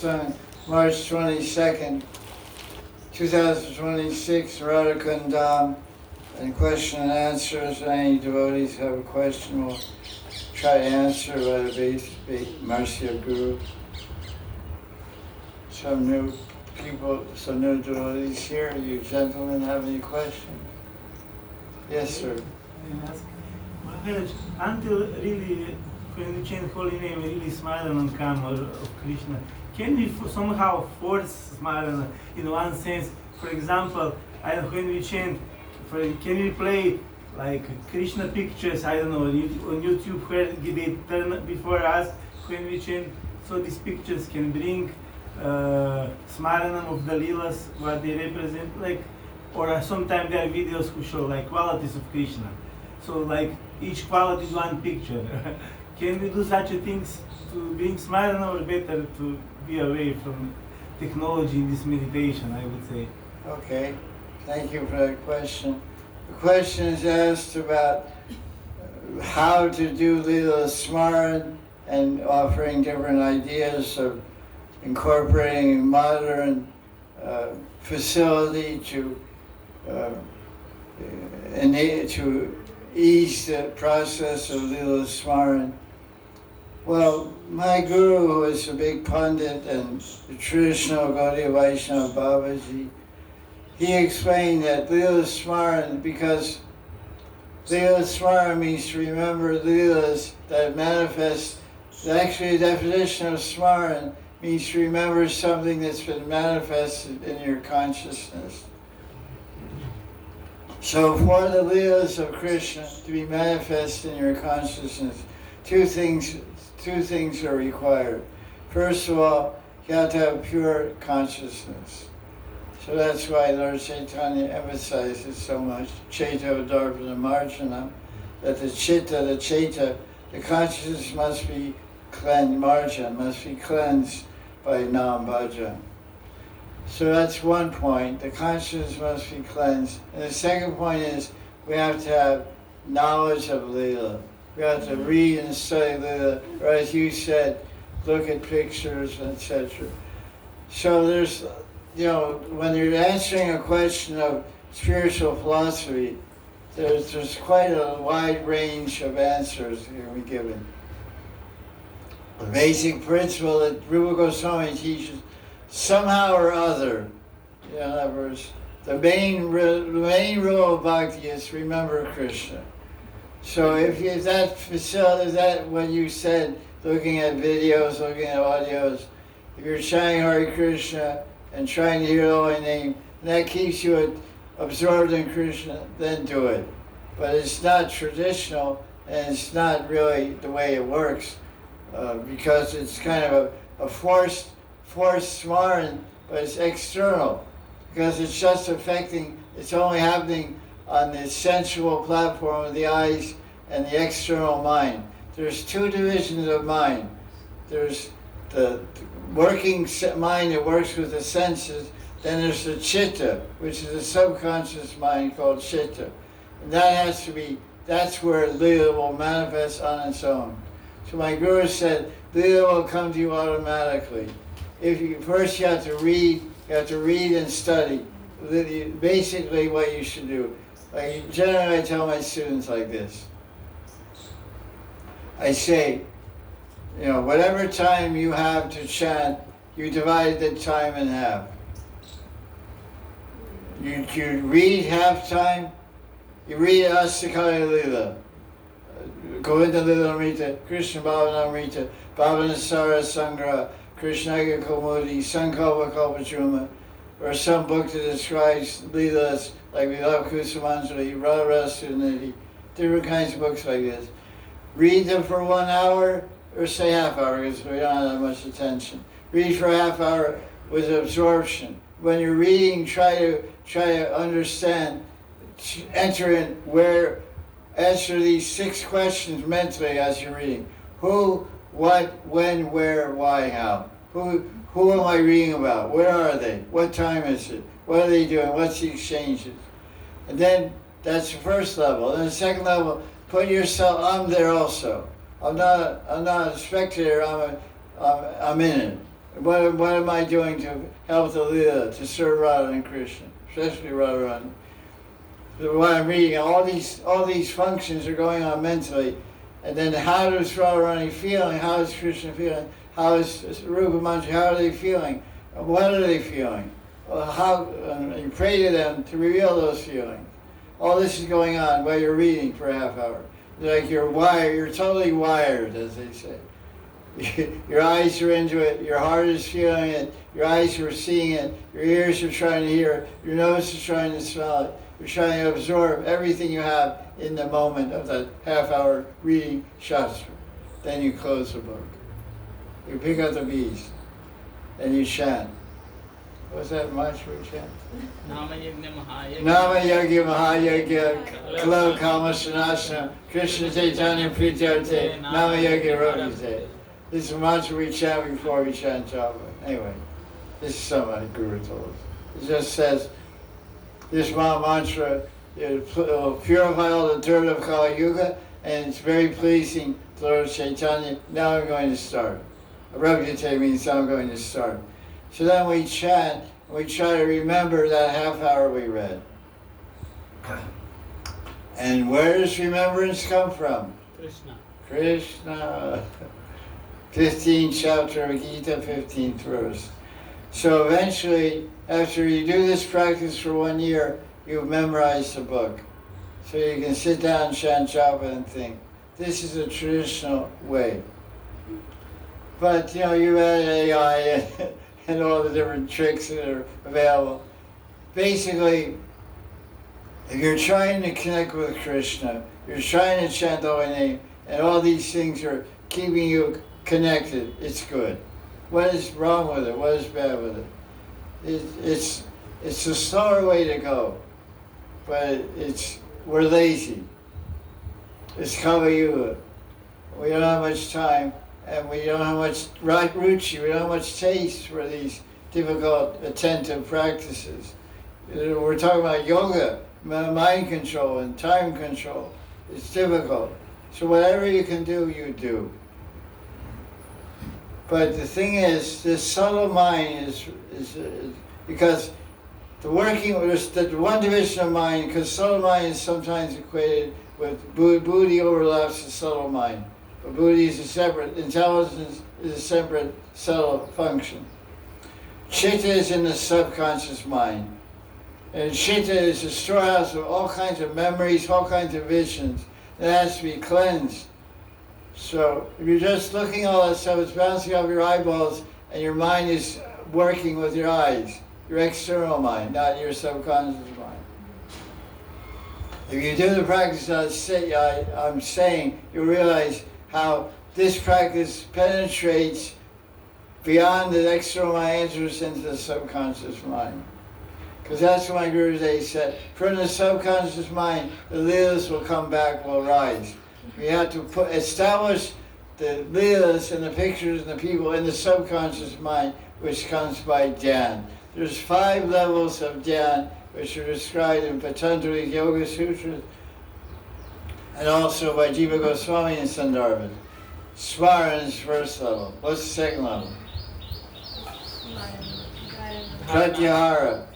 On March 22nd, 2026, Radha Kunda, and question and answers. Any devotees have a question, we'll try to answer by the mercy of Guru. Some new people, some new devotees here. You gentlemen have any questions? Yes, sir. Maharaj, until really, when we chant holy name, we really smile on camera of Krishna. Can we somehow force smile in one sense? For example, when we chant, can we play like Krishna pictures, I don't know, on YouTube where they turn before us when we chant, so these pictures can bring smaranam of the Leelas, what they represent, like, or sometimes there are videos who show like qualities of Krishna. So like each quality is one picture. Can we do such a things to bring smaranam, or better to be away from technology in this meditation, I would say? Okay, thank you for that question. The question is asked about how to do Leela Smaran and offering different ideas of incorporating modern facility to ease the process of Leela Smaran. Well, my guru, who is a big pundit and the traditional Gaudiya Vaisnava Babaji, he explained that Leela Smaran, because Leela Smaran means to remember Leelas that manifest. Actually, the definition of Smaran means to remember something that's been manifested in your consciousness. So for the Leelas of Krishna to be manifest in your consciousness, two things are required. First of all, you have to have pure consciousnness. So that's why Lord Chaitanya emphasizes so much, Chaita Darpana Marjana, that the Chaita, the consciousness must be cleansed, Marjana, must be cleansed by Nam Bhajan. So that's one point, the consciousness must be cleansed. And the second point is, we have to have knowledge of Leela. We have to read and study Leela, or as you said, look at pictures, etc. So there's, when you're answering a question of spiritual philosophy, there's quite a wide range of answers here we given. The basic principle that Rupa Goswami teaches, somehow or other, in other words, the main rule of bhakti is remember Krishna. So if that facility, that what you said, looking at videos, looking at audios, if you're chanting Hari Krishna and trying to hear the holy name, and that keeps you absorbed in Krishna, then do it. But it's not traditional, and it's not really the way it works, because it's kind of a forced smaran, but it's external, because it's just it's only happening on the sensual platform of the eyes and the external mind. There's two divisions of mind. There's the working mind that works with the senses, then there's the chitta, which is a subconscious mind called chitta. And that's where Leela will manifest on its own. So my guru said, Leela will come to you automatically. First you have to read and study. Basically what you should do. Generally I tell my students like this. I say, whatever time you have to chant, you divide the time in half. You read half time, you read Astakali Leela, Govinda Leela Amrita, Krishna Bhavana Amrita, Bhavana Sara Sangra, Krishnaga Kaumudi, Sankalpa Kalpachuma, or some book that describes Leelas, like we love Kusumanjali, Radha Suniti, different kinds of books like this. Read them for 1 hour, or say half hour, because we don't have that much attention. Read for a half hour with absorption. When you're reading, try to understand, answer these 6 questions mentally as you're reading. Who, what, when, where, why, how. Who am I reading about? Where are they? What time is it? What are they doing? What's the exchanges? And then that's the first level. And the second level, put yourself, I'm there also. I'm not a spectator, I'm in it. What am I doing to help the Leela, to serve Radha and Krishna, especially Radharani? What I'm reading, all these functions are going on mentally, and then how does Radharani feeling? How is Krishna feeling? How is Rupa Manjari? How are they feeling? What are they feeling? How you pray to them to reveal those feelings. All this is going on while you're reading for a half hour. Like you're wired, you're totally wired, as they say. Your eyes are into it, your heart is feeling it, your eyes are seeing it, your ears are trying to hear it, your nose is trying to smell it. You're trying to absorb everything you have in the moment of that half hour reading Shastra. Then you close the book. You pick up the beads, and you chant. What's that mantra we chant? Nama Yagya Mahayagya Kalo Kama Sanasana Krishna Chaitanya Prityarte Nama Yagya Rodite. This is a mantra we chant before we chant japa. Anyway, this is somebody Guru told us. It just says, this mantra will purify all the dirt of Kali Yuga, and it's very pleasing to Lord Chaitanya. Now I'm going to start. Rabhyate means I'm going to start. So then we chant, we try to remember that half hour we read. And where does remembrance come from? Krishna. Krishna. 15th chapter of Gita, 15th verse. So eventually, after you do this practice for 1 year, you've memorized the book. So you can sit down, chant japa, and think. This is a traditional way. But, you know, you add AI and all the different tricks that are available. Basically, if you're trying to connect with Krishna, you're trying to chant the Holy Name, and all these things are keeping you connected, it's good. What is wrong with it? What is bad with it? It's a slower way to go, but we're lazy. It's Kali Yuga. We don't have much time, and we don't have much ruchi, we don't have much taste for these difficult, attentive practices. We're talking about yoga, mind control, and time control. It's difficult. So whatever you can do, you do. But the thing is, this subtle mind is because the one division of mind, because subtle mind is sometimes equated with buddhi overlaps the subtle mind. But buddhi is a separate, intelligence is a separate subtle function. Chitta is in the subconscious mind. And chitta is a storehouse of all kinds of memories, all kinds of visions that has to be cleansed. So if you're just looking at all that stuff, it's bouncing off your eyeballs, and your mind is working with your eyes, your external mind, not your subconscious mind. If you do the practice I'm saying, you'll realize how this practice penetrates beyond the external mind, enters into the subconscious mind. Because that's what my Guru Day said. From the subconscious mind, the leelas will come back, will rise. We have to establish the leelas and the pictures and the people in the subconscious mind, which comes by dhyan. There's 5 levels of dhyan, which are described in Patanjali's Yoga Sutras, and also by Jiva Goswami and Sandarbha. Smaran is first level. What's the second level? Pratyahara.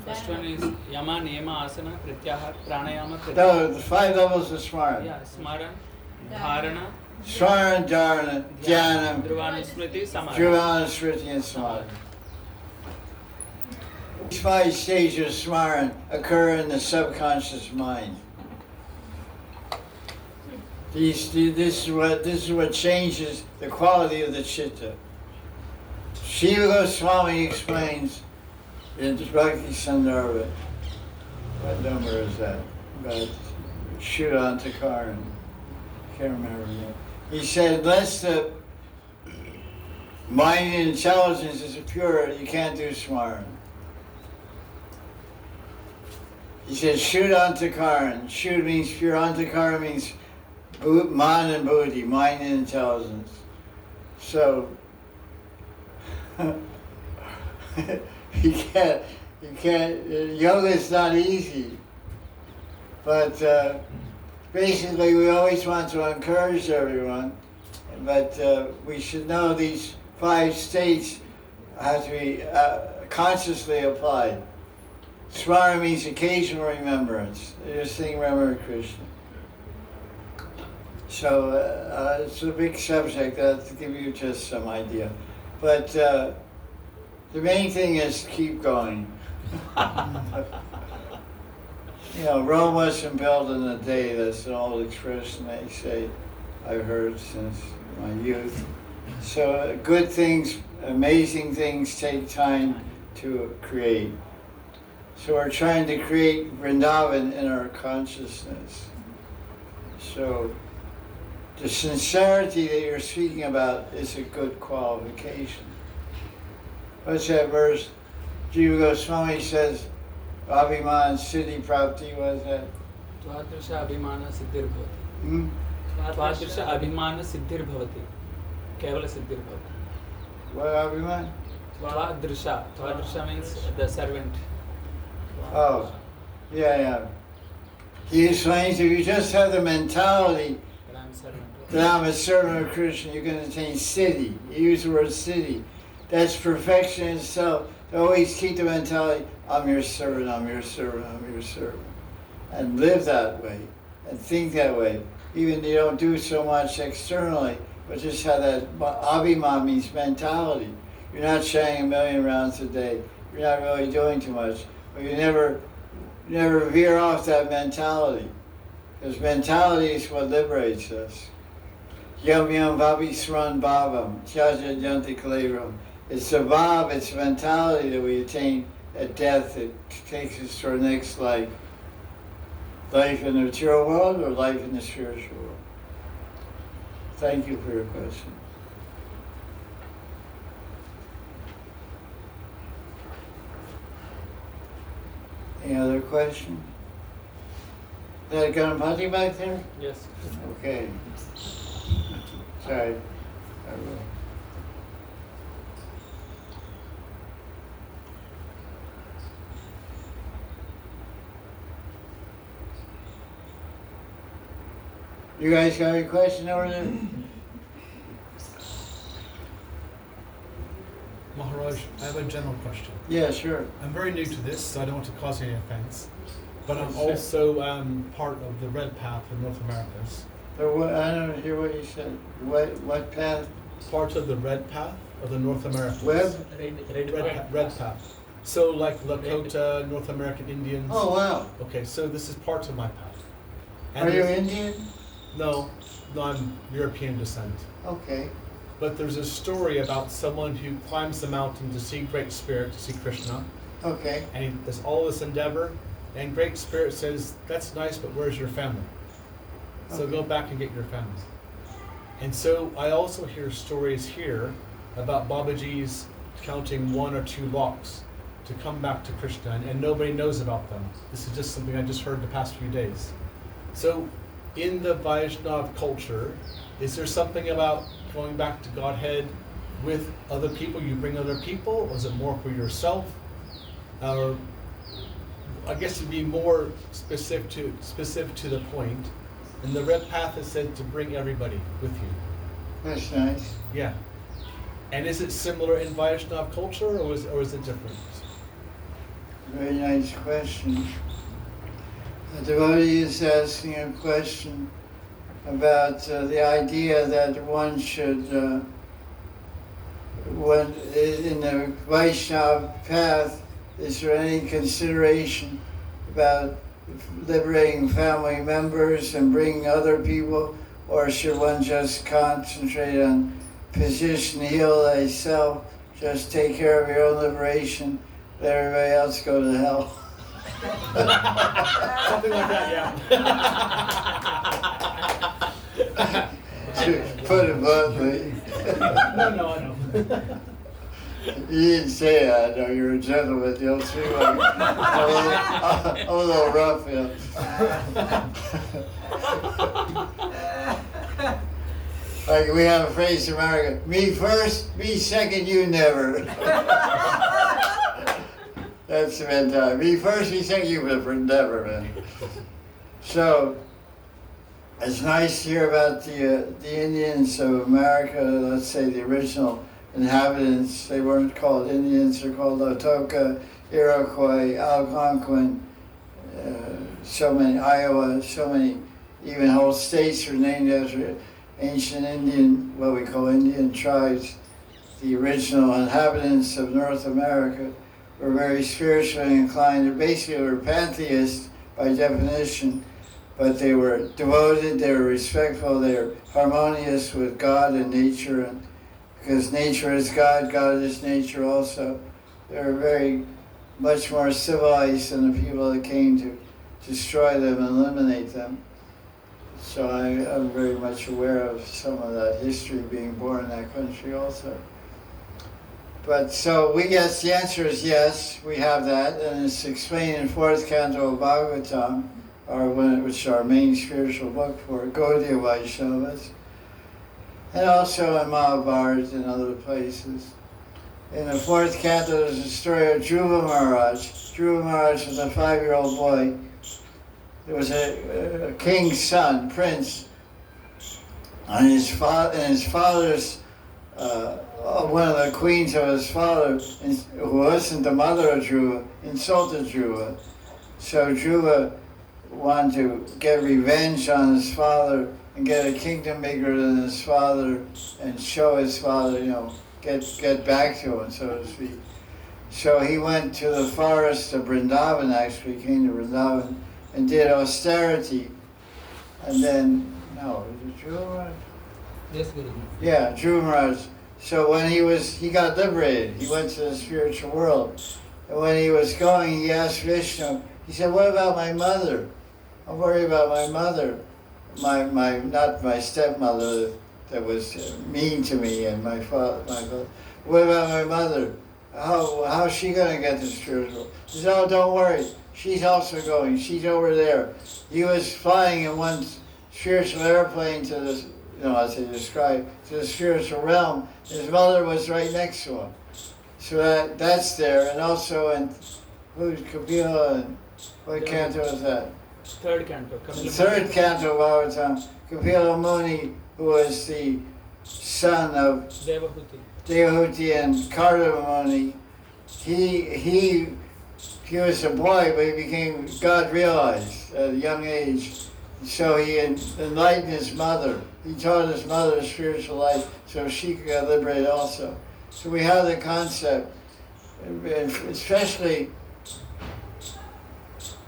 First one is Yama, Niyama, Asana, Pratyahara, Pranayama, No, the 5 levels of Smaran. Yeah, Smaran, Dharana, Smaran, Dharana, Dhyanam, Dhruvana, Smriti, Samadhi. Dhruvana, Smriti, and Samadhi. These 5 stages of Smaran occur in the subconscious mind. This is what changes the quality of the chitta. Jiva Goswami explains in Bhakti Sandarbha, what number is that? About Shuddhantakaran. Can't remember yet. He said, unless the mind and intelligence is pure, you can't do Smaran. He says, Shuddhantakaran. Shud means pure, Antakara means man and buddhi, mind and intelligence. So, you can't, yoga is not easy. But basically we always want to encourage everyone, but we should know these 5 states have to be consciously applied. Smara means occasional remembrance. Just think, remember Krishna. So it's a big subject. I'll give you just some idea. But the main thing is to keep going. You know, Rome wasn't built in a day. That's an old expression they say. I've heard since my youth. So good things, amazing things take time to create. So we're trying to create Vrindavan in our consciousness. So the sincerity that you're speaking about is a good qualification. What's that verse? Jiva Goswami says, Abhiman Siddhi Prapti, what is that? Twadrisha Abhimana Siddhir Bhavati. Hmm? Twadrisha Abhimana Siddhir Bhavati. Kevala Siddhir Bhavati. What Abhiman? Twadrisha means the servant. Oh, yeah. He explains if you just have the mentality That I'm servant. that I'm a servant of Krishna, you can attain siddhi. You use the word siddhi. That's perfection itself. To always keep the mentality, I'm your servant, I'm your servant, I'm your servant. And live that way, and think that way. Even you don't do so much externally, but just have that abhiman means mentality. You're not chanting 1,000,000 rounds a day. You're not really doing too much. But you never veer off that mentality. Because mentality is what liberates us. Yam yam vabi sran bhavam, jaja janti kalevam. It's the bhav, it's mentality that we attain at death that takes us to our next life. Life in the material world or life in the spiritual world. Thank you for your question. Any other question? Is that Ganapati back there? Yes. Okay. Sorry. I will. You guys got any question over there? Maharaj, I have a general question. Yeah, sure. I'm very new to this, so I don't want to cause any offense. But I'm also part of the Red Path in North Americas. I don't hear what you said. What path? Part of the Red Path of the North Americas. Web? Red Path. So like Lakota, North American Indians. Oh, wow. Okay, so this is part of my path. Are you Indian? No, I'm European descent. Okay. But there's a story about someone who climbs the mountain to see Great Spirit, to see Krishna. Okay. And he does all this endeavor, and Great Spirit says, that's nice, but where's your family? So Okay. go back and get your family. And so I also hear stories here about Babaji's counting 1 or 2 locks to come back to Krishna, and nobody knows about them. This is just something I just heard the past few days. So in the Vaishnava culture, is there something about going back to Godhead with other people? You bring other people? Or is it more for yourself? Or I guess to be more specific to the point. In the Red Path, it said to bring everybody with you. That's nice. Yeah. And is it similar in Vaishnava culture, or is it different? Very nice question. A devotee is asking a question about the idea that one should, in the Vaishnava path, is there any consideration about liberating family members and bringing other people, or should one just concentrate on position, heal thyself, just take care of your own liberation, let everybody else go to hell? Something like that, yeah. To put it bluntly. No, I know. You didn't say that, no, you're a gentleman, you'll see like a little rough, yeah. Like we have a phrase in America, me first, me second, you never. That's the mentality. Me first, me second, you never, man. So, it's nice to hear about the Indians of America, let's say the original inhabitants. They weren't called Indians, they're called Otoka, Iroquois, Algonquin, so many, Iowa, so many, even whole states are named after ancient Indian, what we call Indian tribes. The original inhabitants of North America were very spiritually inclined. They basically were pantheists by definition, but they were devoted, they were respectful, they were harmonious with God and nature, and because nature is God, God is nature also. They were very much more civilized than the people that came to destroy them and eliminate them. So I'm very much aware of some of that history, being born in that country also. But so yes, the answer is yes, we have that, and it's explained in 4th canto of Bhagavatam, which is our main spiritual book for Gaudiya Vaisnavas, and also in Mahabharata and other places. In the 4th canto, there's a story of Dhruva Maharaj. Dhruva Maharaj was a 5-year-old boy. There was a king's son, prince, and his father's, one of the queens of his father, who wasn't the mother of Dhruva, insulted Dhruva. So Dhruva wanted to get revenge on his father and get a kingdom bigger than his father and show his father, get back to him, so to speak. So he went to the forest of Vrindavan, actually, came to Vrindavan, and did austerity. And then, is it Dhruva Maharaj? Yes, Guruji. Yeah, Dhruva Maharaj. So when he got liberated, he went to the spiritual world. And when he was going, he asked Vishnu, he said, what about my mother? I'm worried about my mother. Not my stepmother that was mean to me, and my father. What about my mother? How's she going to get to spiritual? He said, oh, don't worry. She's also going. She's over there. He was flying in one spiritual airplane to this, as they describe, to the spiritual realm. His mother was right next to him. So that's there. And also in Kapila, and what canto is that? 3rd canto. The 3rd canto of Bhagavatam, Kapila Muni, who was the son of Devahuti and Kardama Muni, he was a boy, but he became God realized at a young age. So he enlightened his mother. He taught his mother spiritual life so she could get liberated also. So we have the concept, especially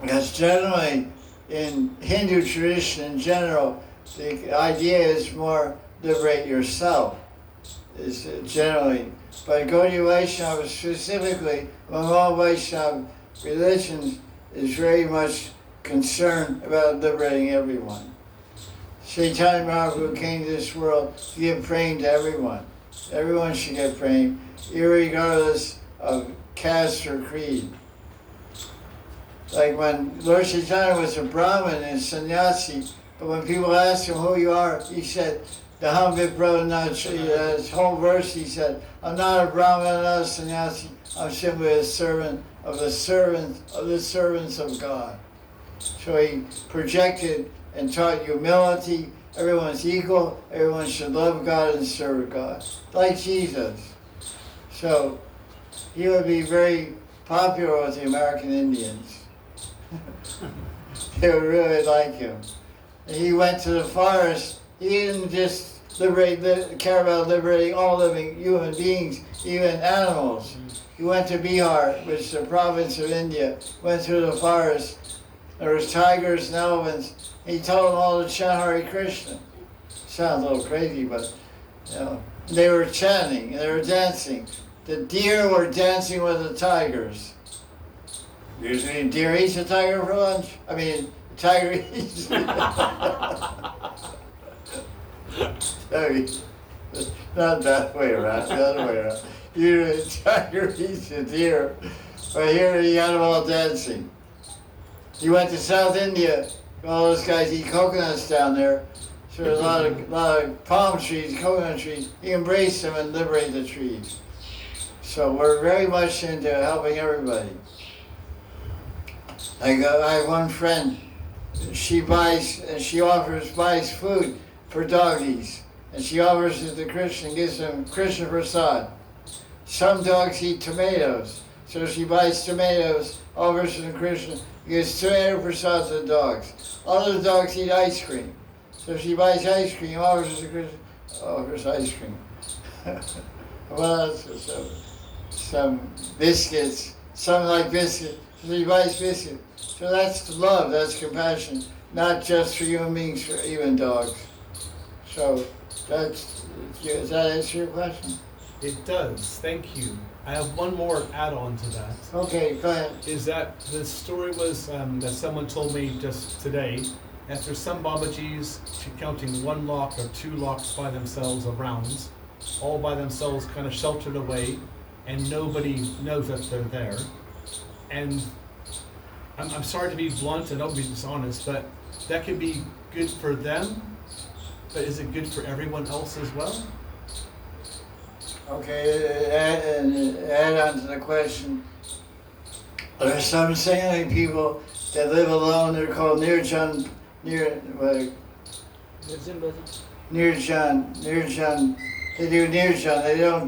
because generally in Hindu tradition in general, the idea is more liberate yourself, is generally. But Gaudiya Vaisnava specifically, among all Vaishnava religions, is very much concerned about liberating everyone. Chaitanya Mahaprabhu came to this world to give praying to everyone. Everyone should get praying, irregardless of caste or creed. Like when Lord Chaitanya was a Brahmin and sannyasi, but when people asked him who you are, he said, Daham Vipro Nachi, his whole verse he said, I'm not a Brahmin, I'm not a sannyasi, I'm simply a servant of the servants of God. So he projected and taught humility. Everyone's equal, everyone should love God and serve God, like Jesus. So he would be very popular with the American Indians. They would really like him. And he went to the forest. He didn't just care about liberating all living human beings, even animals. He went to Bihar, which is a province of India, went through the forest. There was tigers and elephants. He told them all to chant Hari Krishna. Sounds a little crazy, but they were chanting and they were dancing. The deer were dancing with the tigers. Usually a deer eats a tiger for lunch. I mean, the tiger eats. Not that way around, the other way around. Usually a tiger eats a deer. But here you got them all dancing. He went to South India. All those guys eat coconuts down there. So there's a lot of palm trees, coconut trees. He embraced them and liberated the trees. So we're very much into helping everybody. I have one friend. She buys food for doggies, and she offers it to Krishna and gives them Krishna Prasad. Some dogs eat tomatoes. So she buys tomatoes, offers them to Krishna, he gives tomato prasad to the dogs. Other dogs eat ice cream. So she buys ice cream, offers it to Krishna, offers ice cream. Well, some biscuits, some like biscuits, so she buys biscuits. So that's love, that's compassion, not just for human beings, for even dogs. So does that answer your question? It does. Thank you. I have one more add-on to that. Okay, go ahead. Is that the story was that someone told me just today, after some Babajis counting 1 lakh or 2 lakhs by themselves of rounds, all by themselves kind of sheltered away, and nobody knows that they're there. And I'm sorry to be blunt and don't be dishonest, but that could be good for them, but is it good for everyone else as well? Okay, add on to the question. There are some saintly people that live alone. They're called nirjan. They do nirjan.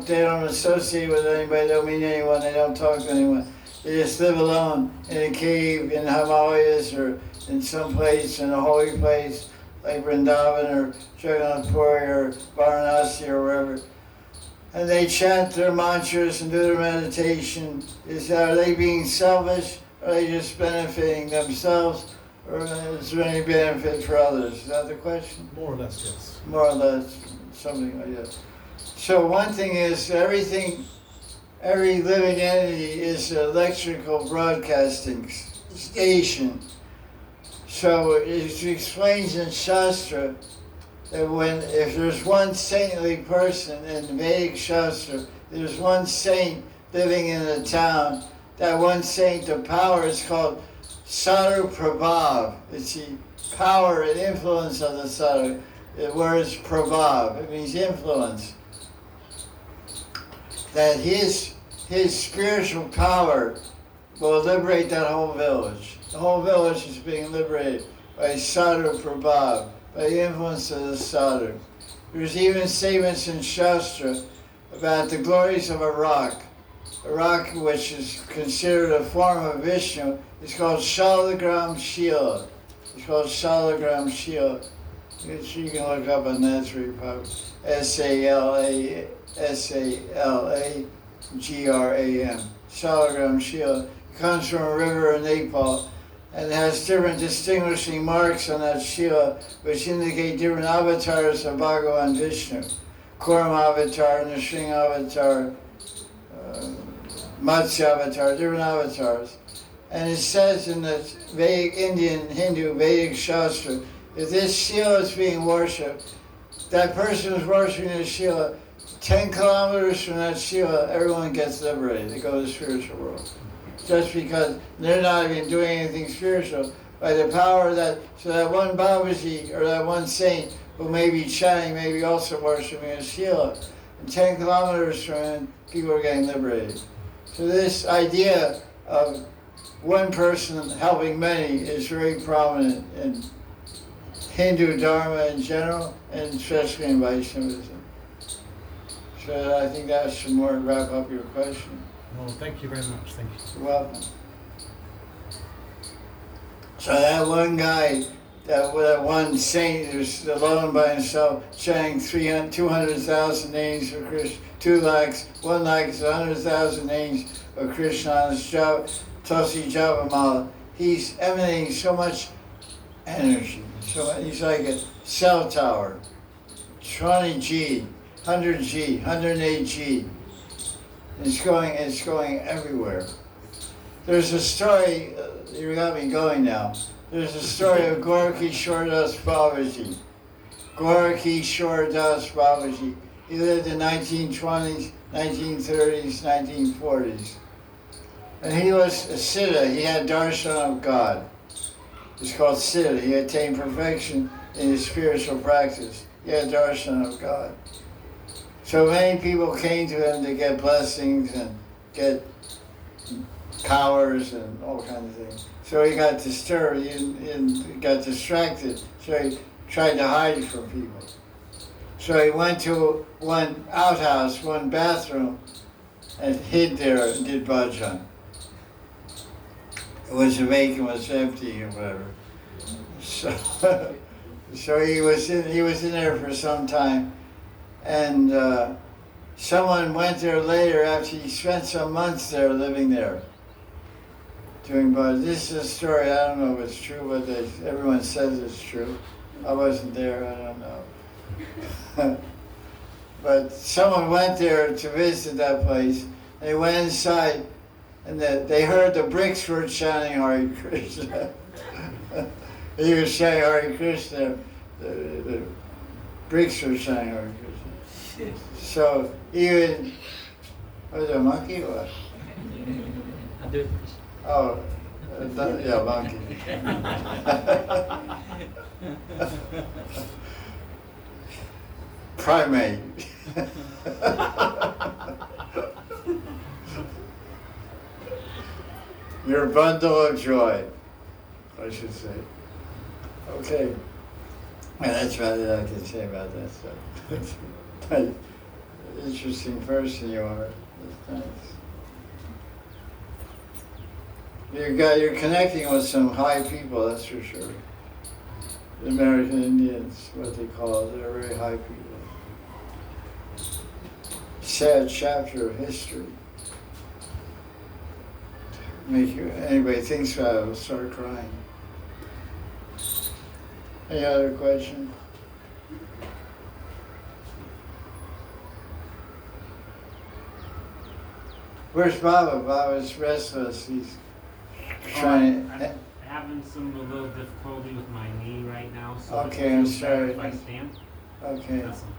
They don't associate with anybody. They don't meet anyone. They don't talk to anyone. They just live alone in a cave in Himalayas or in some place, in a holy place like Vrindavan or Jagannath Puri or Varanasi or wherever. And they chant their mantras and do their meditation. Are they being selfish? Or are they just benefiting themselves? Or is there any benefit for others? Is that the question? More or less, yes. More or less, something like that. So one thing is every living entity is an electrical broadcasting station. So it explains in Shastra that if there's one saintly person in the Vedic Shastra, there's one saint living in a town, that one saint, the power is called Sadhu Prabhav. It's the power and influence of the Sadhu. The word is Prabhav, it means influence. That his spiritual power will liberate that whole village. The whole village is being liberated by Sadhu Prabhav, by the influence of the sadhu. There's even statements in Shastra about the glories of a rock which is considered a form of Vishnu. It's called Shalagram Shila. It's called Shalagram Shila. You can look up on that, it's very popular. Salagram. Shalagram Shila. It comes from a river in Nepal, and has different distinguishing marks on that Shila, which indicate different avatars of Bhagavan Vishnu. Kurma avatar, Nrsimha avatar, Matsya avatar, different avatars. And it says in the Vedic, Indian, Hindu, Vedic Shastra, if this Shila is being worshipped, that person who's worshiping this Shila, 10 kilometers from that Shila, everyone gets liberated. They go to the spiritual world. Just because they're not even doing anything spiritual, by the power of that, so that one Babaji or that one saint who may be chanting, may be also worshiping a Shila, and 10 kilometers from it, people are getting liberated. So this idea of one person helping many is very prominent in Hindu Dharma in general, and especially in Vaishnavism. So I think that should more wrap up your question. Well, thank you very much. Thank you. You're welcome. So that one guy, that one saint who's alone by himself, chanting 200,000 names of Krishna, 2 lakhs, 1 lakh is 100,000 names of Krishna on his Tulsi Javamala. He's emanating so much energy. So he's like a cell tower, 20G, 100G, 108G. It's going everywhere. There's a story, you got me going now. There's a story of Gaudiya Das Babaji. Gaudiya Das Babaji. He lived in 1920s, 1930s, 1940s. And he was a siddha. He had darshan of God. It's called siddha. He attained perfection in his spiritual practice. He had darshan of God. So many people came to him to get blessings and get powers and all kinds of things. So he got disturbed, he got distracted, so he tried to hide from people. So he went to one outhouse, one bathroom, and hid there and did bhajan. It was vacant, it was empty or whatever. So, so he was in there for some time, and someone went there later after he spent some months there living there. Doing bhajan. This is a story, I don't know if it's true, but everyone says it's true. I wasn't there, I don't know. But someone went there to visit that place. They went inside, and they heard the bricks were chanting Hare Krishna. He was saying Hare Krishna. The bricks were chanting Hare Krishna. So even, was it a monkey or what? Oh, yeah, monkey. Primate. Your bundle of joy, I should say. Okay. And that's about it I can say about that stuff. Interesting person you are. That's nice. You're connecting with some high people, that's for sure. The American Indians, what they call it, they're very high people. Sad chapter of history. Make you, anybody thinks about it, will start crying. Any other question? Where's Baba? Baba's restless. He's trying to... I'm having a little difficulty with my knee right now, so Okay, I'm sorry. if I stand. Okay. Awesome.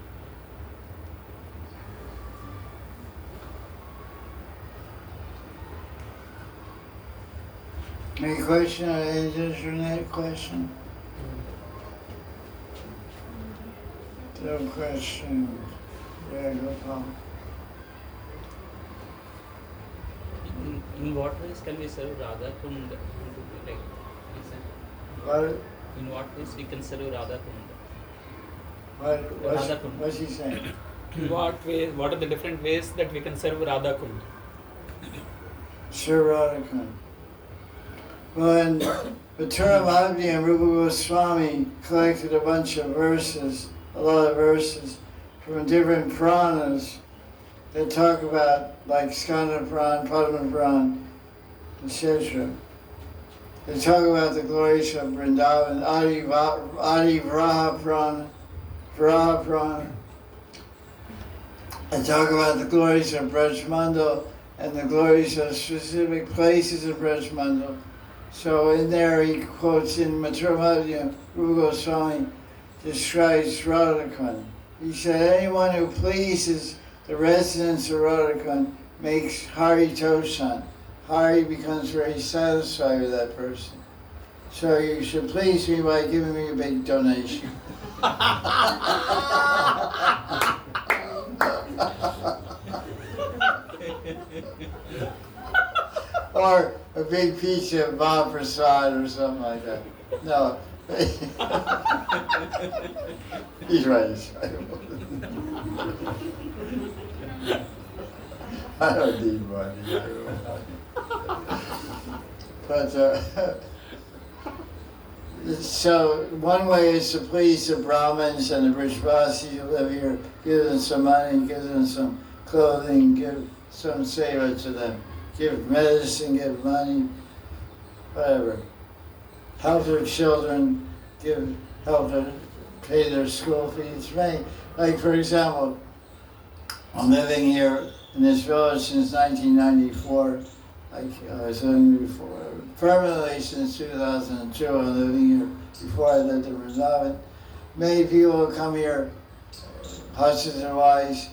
Any question? Is there any question? No question. Yeah, Gopal. In what ways can we serve Radha Kunda? Like, What? in what ways we can serve Radha Kunda? What's he saying? In what ways? What are the different ways that we can serve Radha Kunda? Sir Radha Kunda. Well, in Madanidhi and Rupa Goswami collected a bunch of verses, a lot of verses from different Puranas that talk about, like Skanda Purana, Padma Purana, etc. They talk about the glories of Vrindavan, Adi Vraha Purana, Vraha Purana. They talk about the glories of Brajmandal and the glories of specific places of Brajmandal. So in there he quotes in Madanidhi, Rupa Goswami describes Radha Kunda. He said, anyone who pleases the residents of Radha Kunda makes Hari Toshan. Hari becomes very satisfied with that person. So you should please me by giving me a big donation. Or a big piece of Mahaprasad or something like that. No. He's right. I don't need money. But so one way is to please the Brahmins and the Brajvasis who live here, give them some money, give them some clothing, give some seva to them, give medicine, give money, whatever. Help their children, help to pay their school fees. Like for example, I'm living here in this village since 1994. I was living before, permanently since 2002. I'm living here. Before I lived in Vrindavan. Many people come here, husbands and wives,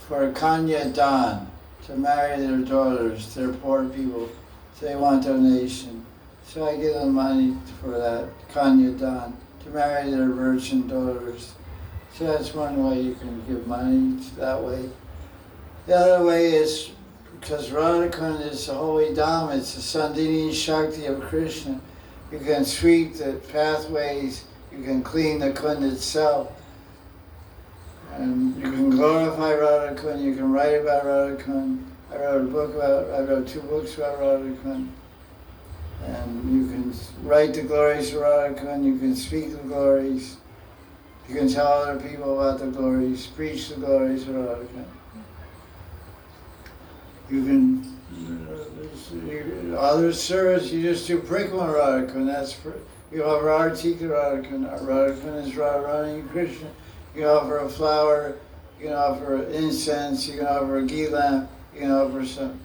for Kanya Dan, to marry their daughters. They're poor people, so they want donation. So I give them money for that, Kanya Dan, to marry their virgin daughters. So that's one way you can give money that way. The other way is, because Radha Kunda is the holy Dham, it's the Sandhini Shakti of Krishna. You can sweep the pathways, you can clean the Kunda itself. And you can glorify Radha Kunda, you can write about Radha Kunda, I wrote 2 books about Radha Kunda. And you can write the glories of Radha Kunda, you can speak the glories, you can tell other people about the glories, preach the glories of Radha Kunda. You can, other service, you just do Parikrama Radha Kunda, that's you offer Artika Radha Kunda. Radha Kunda is Radharani Krishna. You can offer a flower, you can offer incense, you can offer a ghee lamp, you can offer some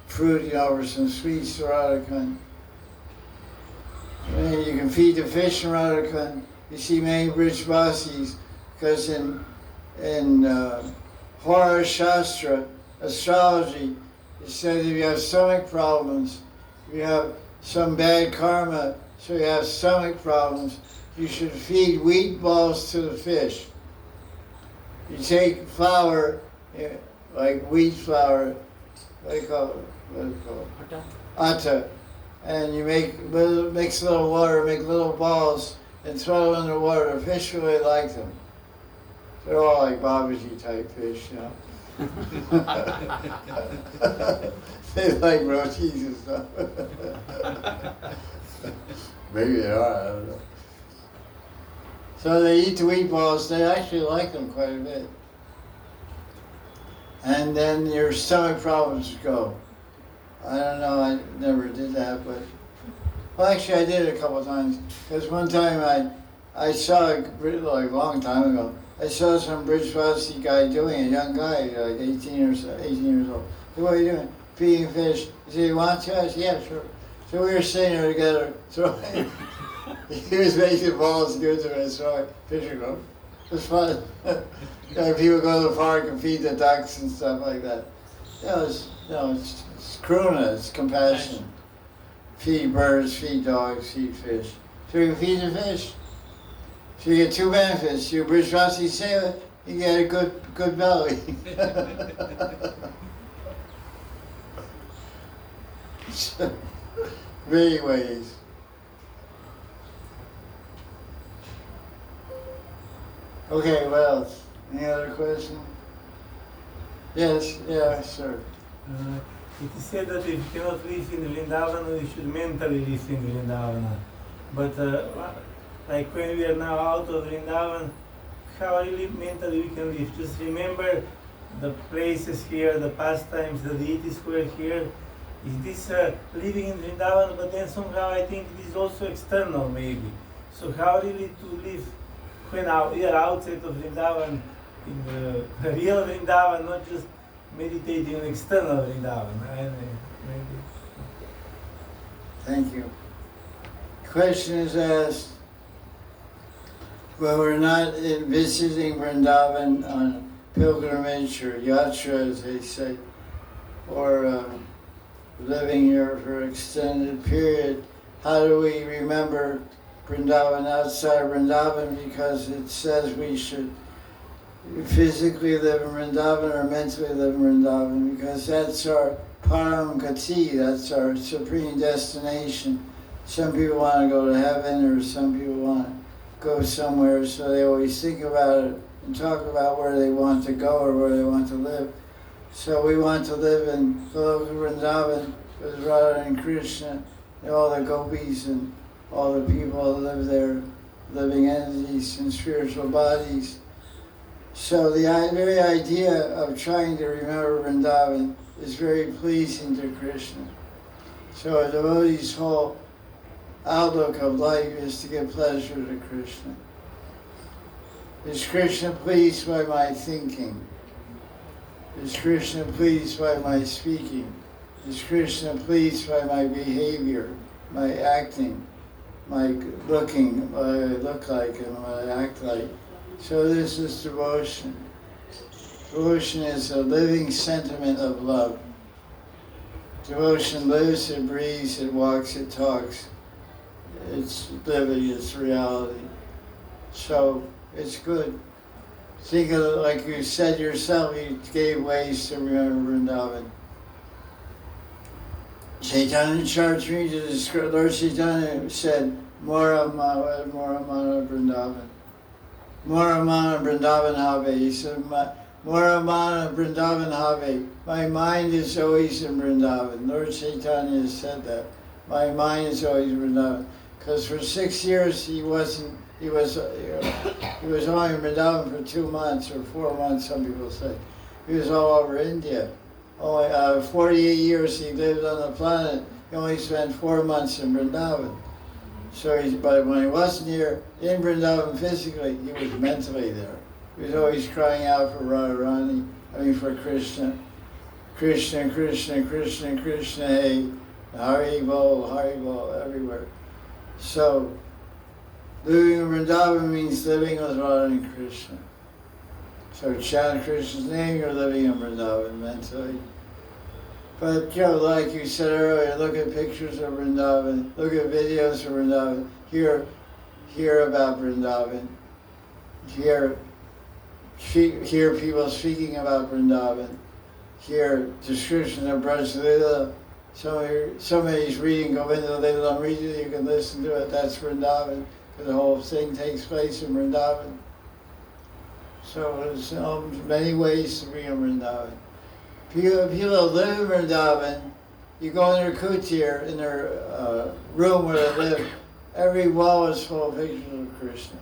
fruit, you can offer some sweets to Radha Kunda. And you can feed the fish in Radha Kunda. You see many Brijvasis, because in Hora Shastra, astrology, it says if you have stomach problems, if you have some bad karma, so you have stomach problems, you should feed wheat balls to the fish. You take flour, like wheat flour, what do you call it? Atta. And you mix a little water, make little balls, and throw them in the water. The fish really like them. They're all like Babaji type fish, you know. They like rotis and stuff. Maybe they are, I don't know. So they eat the wheat balls, they actually like them quite a bit. And then your stomach problems go. I don't know, I never did that, but... Well, actually I did it a couple of times. Because one time I saw, like a long time ago, I saw some Brijvasi guy doing it, a young guy, like 18 years old. I said, what are you doing? Feeding fish. He said, you want to? I said, yeah, sure. So we were sitting there together, throwing. He was making balls good to me, throwing fish and go. It was fun. People go to the park and feed the ducks and stuff like that. It's karuna, it's compassion. Feed birds, feed dogs, feed fish. So you feed the fish. So you get 2 benefits. You Brijvasi seva, you get a good belly. Many ways. Okay, what else? Any other question? Yes, yeah, sure. It is said that if you cannot live in Vrindavana, you should mentally live in Vrindavana. But like when we are now out of Vrindavan, how really mentally we can live? Just remember the places here, the pastimes, the deities who are here. Is this living in Vrindavan? But then somehow I think it is also external maybe. So how really to live when we are outside of Vrindavan, in the real Vrindavan, not just meditating on external Vrindavan. Maybe. Thank you. Question is asked, when we're not visiting Vrindavan on pilgrimage or yatra, as they say, or living here for an extended period, how do we remember Vrindavan outside Vrindavan? Because it says we should physically live in Vrindavan or mentally live in Vrindavan, because that's our param gati, that's our supreme destination. Some people want to go to heaven, or some people want to go somewhere, so they always think about it and talk about where they want to go or where they want to live. So we want to live in Goloka Vrindavan with Radha and Krishna and all the gopis and all the people that live there, living entities and spiritual bodies. So the very idea of trying to remember Vrindavan is very pleasing to Krishna. So a devotee's whole outlook of life is to give pleasure to Krishna. Is Krishna pleased by my thinking? Is Krishna pleased by my speaking? Is Krishna pleased by my behavior, my acting, my looking, what I look like and what I act like? So this is devotion. Devotion is a living sentiment of love. Devotion lives, it breathes, it walks, it talks. It's living, it's reality. So it's good. Think of it like you said yourself, you gave ways to remember Vrindavan. Chaitanya Charitamrita, Lord Chaitanya said, Moramana Vrindavan. Moramana Vrindavan Habe. He said, Moramana Vrindavan Have. My mind is always in Vrindavan. Lord Chaitanya said that. My mind is always in Vrindavan. Because for 6 years he was only in Vrindavan for 2 months or 4 months, some people say. He was all over India. Only 48 years he lived on the planet. He only spent 4 months in Vrindavan. But when he wasn't here in Vrindavan physically, he was mentally there. He was always crying out for Radharani, for Krishna. Krishna, Krishna, Krishna, Krishna, hey, Hari Bol, everywhere. So, living in Vrindavan means living with Radha and Krishna. So chant Krishna's name, you're living in Vrindavan mentally. But like you said earlier, look at pictures of Vrindavan, look at videos of Vrindavan, hear about Vrindavan, hear people speaking about Vrindavan, hear description of Braj Lila. Somebody's reading Govinda Lila, read it, you can listen to it, that's Vrindavan, because the whole thing takes place in Vrindavan. So there's many ways to be in Vrindavan. People live in Vrindavan, you go in their kutir, in their room where they live, every wall is full of pictures of Krishna.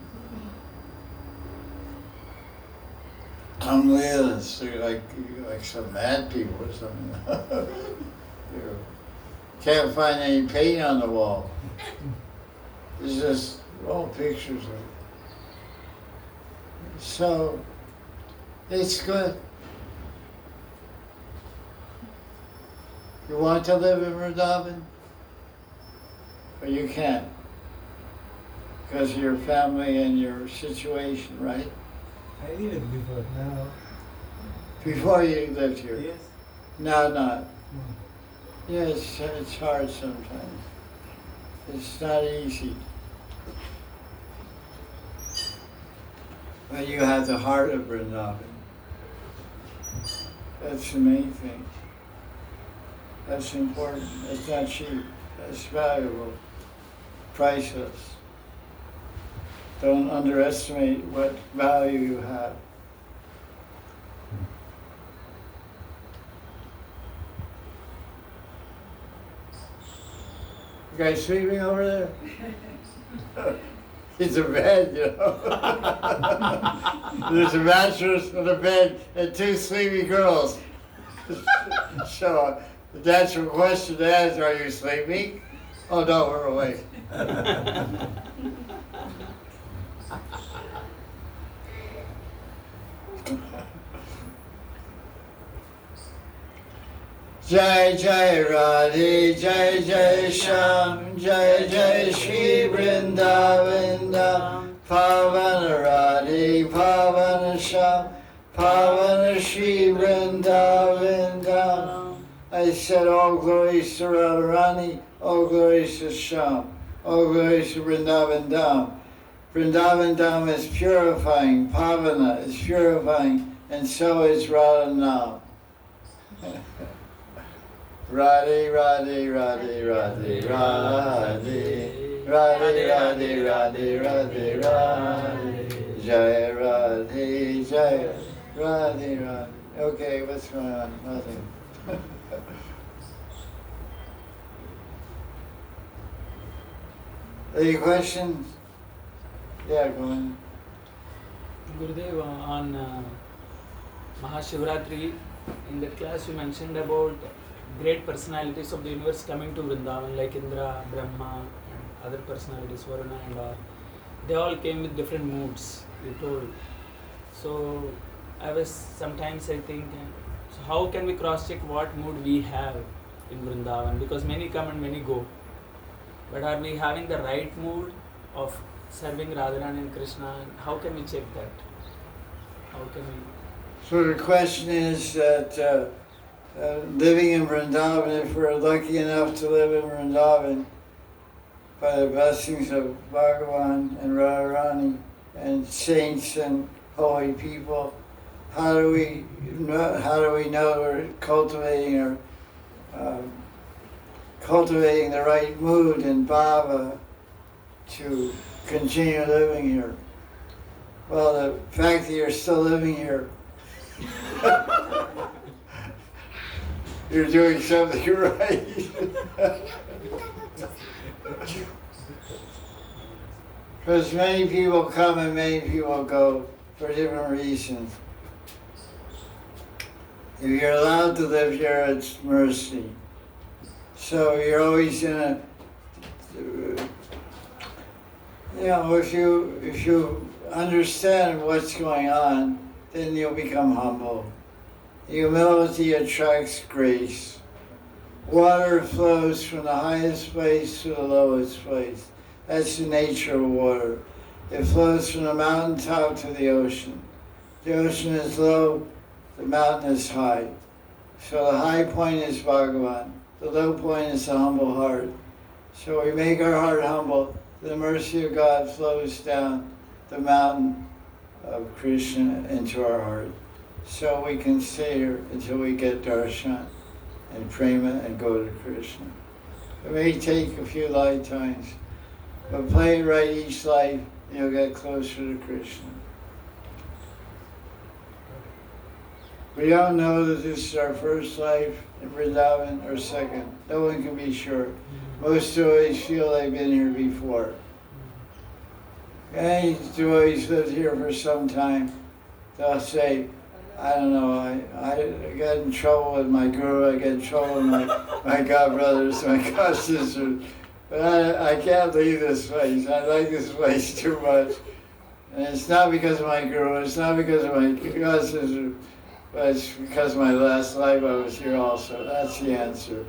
They're like some mad people or something. You can't find any paint on the wall. It's just all pictures of it. So, it's good. You want to live in Vrindavan? But you can't. Because of your family and your situation, right? I lived before, now. Before you lived here? Yes. Now not. No. Yes, it's hard sometimes. It's not easy. But you have the heart of Vrindavan. That's the main thing. That's important. It's not cheap. It's valuable. Priceless. Don't underestimate what value you have. You guys sleeping over there? It's a bed, you know. There's a mattress and a bed and 2 sleepy girls. So, the natural question to ask, are you sleeping? Oh no, we're awake. Jaya Jaya Radhe, Jaya Jaya Sham, Jaya Jaya Sri Vrindavan Dham, Pavana Radhe, Pavana Sham, Pavana Sri Vrindavan Dham. I said all glories to Radharani, all glories to Sham, all glories to Vrindavan Dham. Vrindavan Dham is purifying, Pavana is purifying, and so is Radha Nam. Radhe, Radhe, Radhe, Radhe, Radhe, Radhe, Radhe, Radhe, Radhe, Radhe, Jaya Radhe, Jaya Radhe, Radhe. Okay, what's going on? Nothing. Any questions? Yeah, go on. Gurudev, on Mahashivratri, in that class you mentioned about great personalities of the universe coming to Vrindavan, like Indra, Brahma, and other personalities, Varuna and all. They all came with different moods, you told. So sometimes I think, so how can we cross-check what mood we have in Vrindavan? Because many come and many go. But are we having the right mood of serving Radharani and Krishna? How can we check that? How can we? So the question is that living in Vrindavan, if we're lucky enough to live in Vrindavan, by the blessings of Bhagavan and Radharani and saints and holy people, how do we know we're cultivating the right mood and bhava to continue living here? Well, the fact that you're still living here You're doing something right. Because many people come and many people go for different reasons. If you're allowed to live here, it's mercy. So you're always in a, if you understand what's going on, then you'll become humble. Humility attracts grace. Water flows from the highest place to the lowest place. That's the nature of water. It flows from the mountaintop to the ocean. The ocean is low, the mountain is high. So the high point is Bhagavan. The low point is the humble heart. So we make our heart humble. The mercy of God flows down the mountain of Krishna into our heart. So we can stay here until we get darshan and prema and go to Krishna. It may take a few lifetimes, but play it right each life, you'll get closer to Krishna. We don't know that this is our first life in Vrindavan or second. No one can be sure. Most devotees feel they've been here before. Any devotees lived here for some time, they'll say, I don't know, I got in trouble with my guru, I get in trouble with my godbrothers, my godsisters, but I can't leave this place. I like this place too much. And it's not because of my guru, it's not because of my godsisters, but it's because of my last life I was here also. That's the answer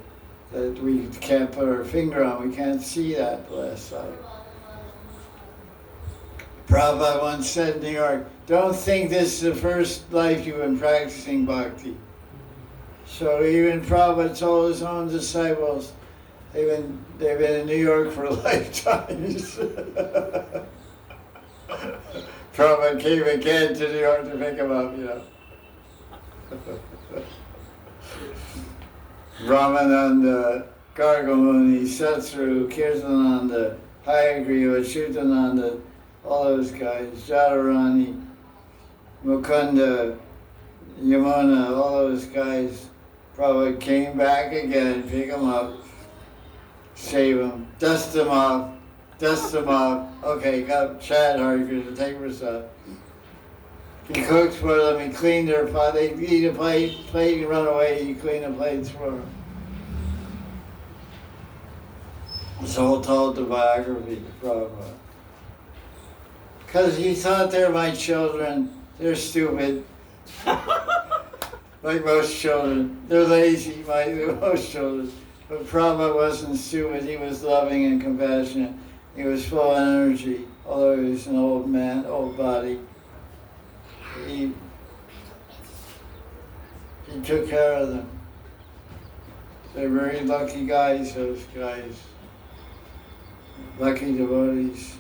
that we can't put our finger on. We can't see that last life. Prabhupada once said in New York, don't think this is the first life you've been practicing bhakti. So even Prabhupada told his own disciples, they've been in New York for lifetimes. Prabhupada came again to New York to pick him up, Ramananda, Gargamuni, Satsru, Kirtananda, Hayagriva, Chutananda, all those guys, Jadharani, Mukunda, Yamuna, all those guys, probably came back again, pick them up, save them, dust them off. Okay, got Chad Harker to take us up. He cooks for them, he cleaned their pot, they eat a plate and run away, he cleaned the plates for them. It's all told the biography of Prabhupada. Because he thought they're my children, they're stupid. Like most children. They're lazy, like most children. But Prabhupada wasn't stupid, he was loving and compassionate. He was full of energy, although he was an old man, old body. He took care of them. They're very lucky guys, those guys. Lucky devotees.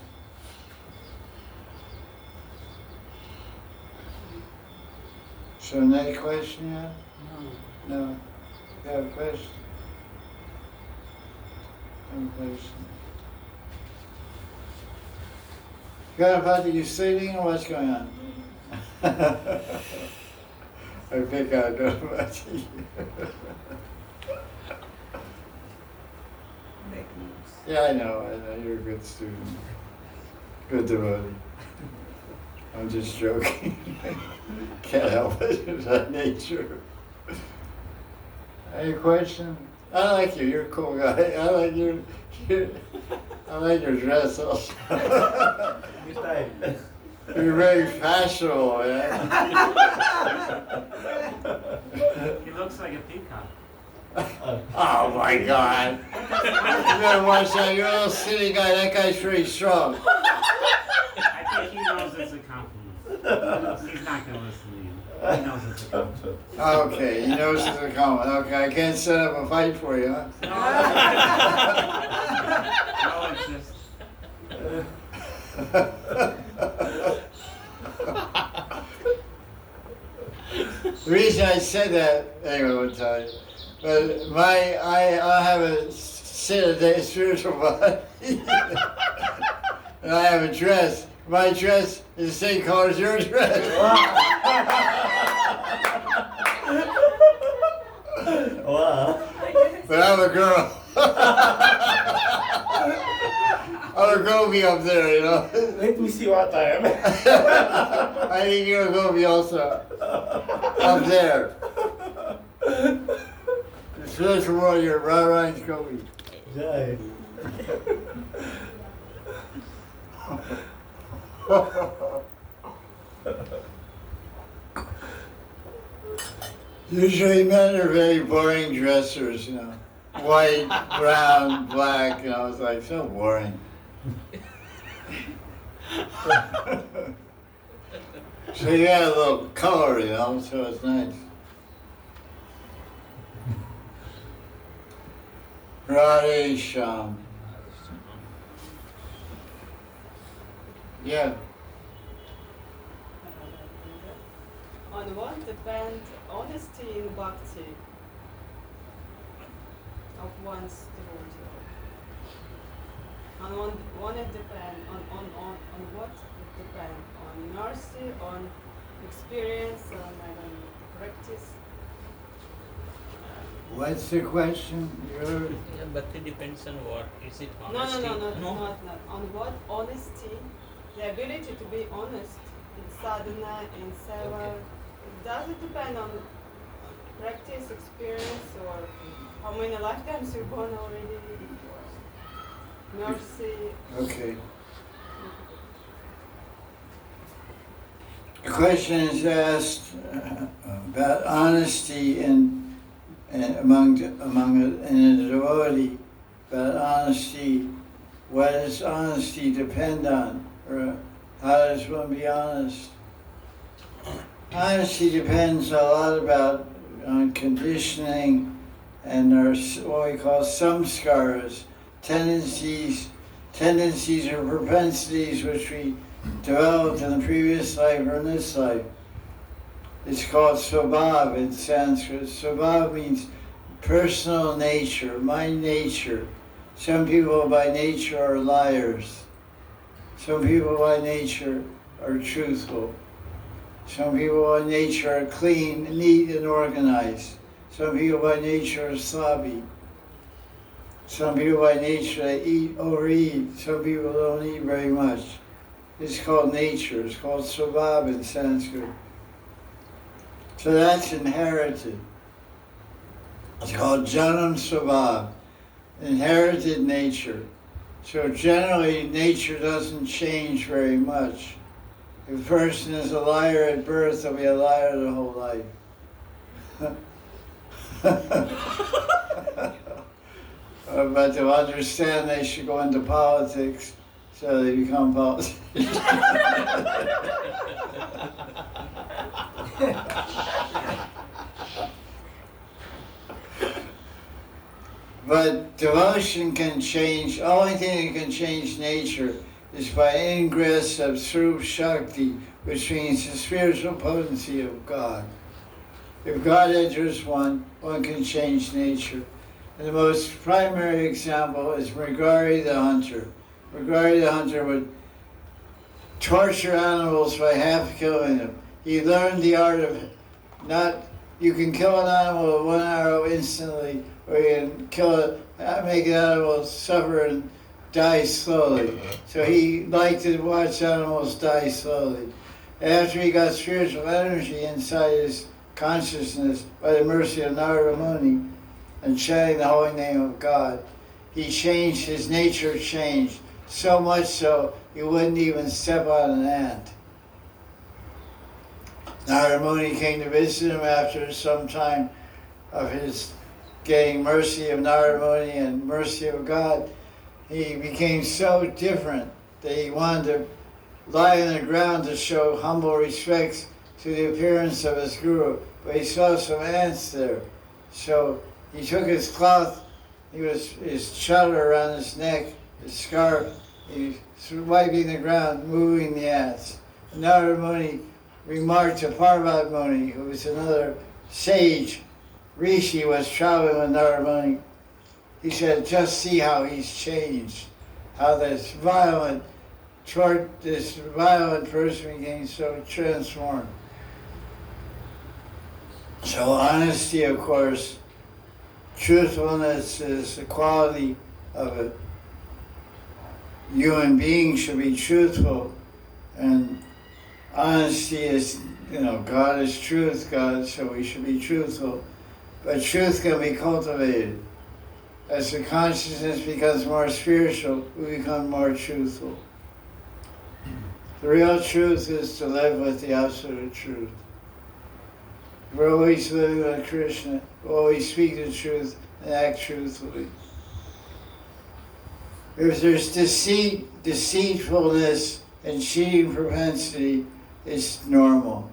So next question yet? No. You have a question? No question. Ganapati, you sleeping or what's going on? I pick out Ganapati. Yeah, I know, you're a good student. Good devotee. I'm just joking. Can't help it, it's our nature. Any question? I like you, you're a cool guy. I like your dress also. You're very fashionable, man. He looks like a peacock. Oh my God. You better watch that, you're a little skinny guy, that guy's pretty strong. I think he knows it's a compliment. He's not going to listen to you. He knows it's a compliment. Okay, he knows it's a compliment. Okay, I can't set up a fight for you, huh? No, it's just... The reason I said that, anyway, I'll tell you. But I have a spiritual body. And I have a dress. My dress is the same color as your dress. But I'm a girl. I'm a Gopi up there, you know. Let me see what I am. I think you're a Gopi also. Up there. The spiritual world, you're Maharaj Gopi. Jai. Usually men are very boring dressers, you know. White, brown, black, you know, it's like so boring. So you got a little color, you know, so it's nice. Radhe Sham. Yeah. On what depends honesty in bhakti of one's devotee? On one it depends on what it depends on mercy, on experience, on I don't know, practice. What's the question? Yeah, bhakti depends on what? Is it honesty? No. On what honesty, the ability to be honest in sadhana, in seva. Okay. Does it depend on practice, experience, or how many lifetimes you're born already? Mercy. Okay. The question is asked about honesty among a devotee. About honesty, what does honesty depend on, or how does one be honest? Honesty depends a lot on conditioning and our what we call samskaras, tendencies or propensities which we developed in the previous life or in this life. It's called swabhav in Sanskrit. Swabhav means personal nature, my nature. Some people by nature are liars. Some people by nature are truthful. Some people by nature are clean, neat, and organized. Some people by nature are sloppy. Some people by nature they overeat. Some people don't eat very much. It's called nature. It's called swabhav in Sanskrit. So that's inherited. It's called janam swabhav, inherited nature. So generally, nature doesn't change very much. If a person is a liar at birth, they'll be a liar their whole life. But to understand they should go into politics, so they become politicians. But devotion can change, the only thing that can change nature is by ingress of Srup Shakti, which means the spiritual potency of God. If God enters one can change nature. And the most primary example is Mrigari the hunter. Mrigari the hunter would torture animals by half killing them. He learned the art of you can kill an animal with one arrow instantly, or you can make an animal suffer and die slowly. So he liked to watch animals die slowly. After he got spiritual energy inside his consciousness by the mercy of Narada Muni and chanting the holy name of God, he changed, his nature changed, so much so he wouldn't even step on an ant. Narada Muni came to visit him after some time of his getting mercy of Narada Muni and mercy of God. He became so different that he wanted to lie on the ground to show humble respect to the appearance of his guru. But he saw some ants there. So he took his cloth, his chadar around his neck, his scarf, he was wiping the ground, moving the ants. And Narada Muni remarked to Parvat Muni, who was another sage, Rishi, was traveling with Narada Muni. He said, just see how he's changed, how this violent person became so transformed. So honesty, of course, Truthfulness is the quality of a human being should be truthful, and honesty is, God is truth, so we should be truthful. But truth can be cultivated. As the consciousness becomes more spiritual, we become more truthful. The real truth is to live with the absolute truth. We're always living with Krishna, we always speak the truth and act truthfully. If there's deceit, deceitfulness, and cheating propensity, it's normal.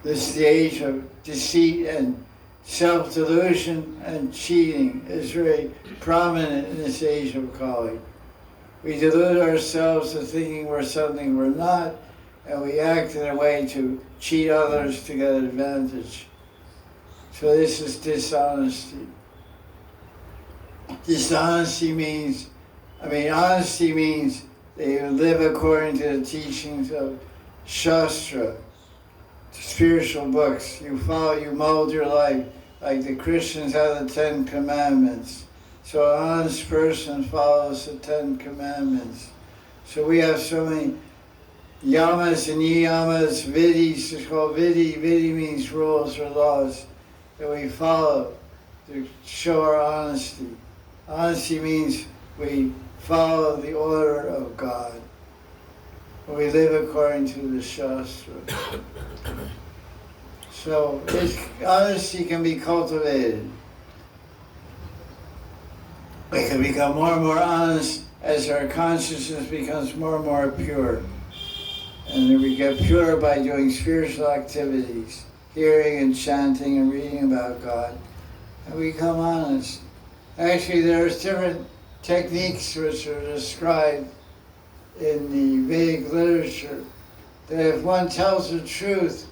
This is the age of deceit, and self-delusion and cheating is very prominent in this age of Kali. We delude ourselves to thinking we're something we're not, and we act in a way to cheat others to get advantage. So this is dishonesty. Honesty means that you live according to the teachings of Shastra, spiritual books. You mold your life like the Christians have the 10 Commandments. So an honest person follows the 10 Commandments. So we have so many yamas and niyamas, vidis. It's called vidi. Vidi means rules or laws that we follow to show our honesty. Honesty means we follow the order of God. We live according to the Shastra. So honesty can be cultivated. We can become more and more honest as our consciousness becomes more and more pure. And then we get pure by doing spiritual activities, hearing and chanting and reading about God. And we become honest. Actually, there's different techniques which are described in the Vedic literature, that if one tells the truth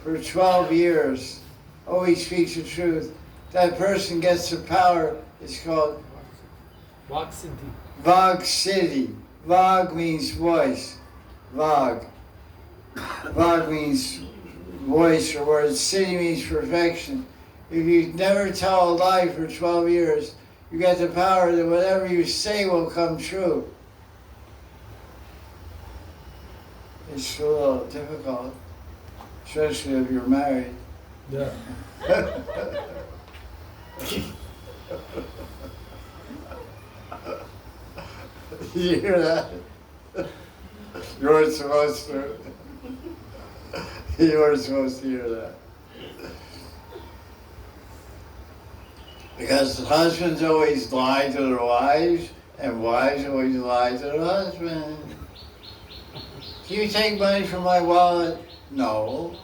for 12 years, always speaks the truth, that person gets the power. It's called Vag Siddhi. Vag Siddhi. Vag means voice. Vag. Vag means voice or words. Siddhi means perfection. If you never tell a lie for 12 years, you get the power that whatever you say will come true. It's a little difficult, especially if you're married. Yeah. You hear that? You weren't supposed to. You weren't supposed to hear that. Because husbands always lie to their wives, and wives always lie to their husbands. Can you take money from my wallet? No.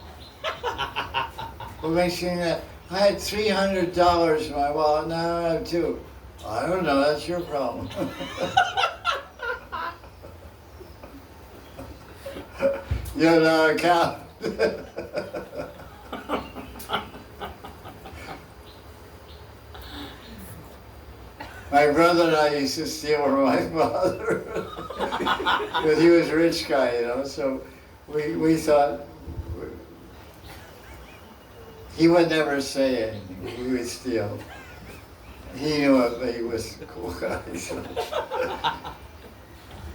What makes you think that? I had $300 in my wallet, now I have $2. I don't know, that's your problem. You're not a cow. My brother and I used to steal from my father. Because he was a rich guy, so we thought he would never say anything. We would steal. He knew it, but he was a cool guy. So.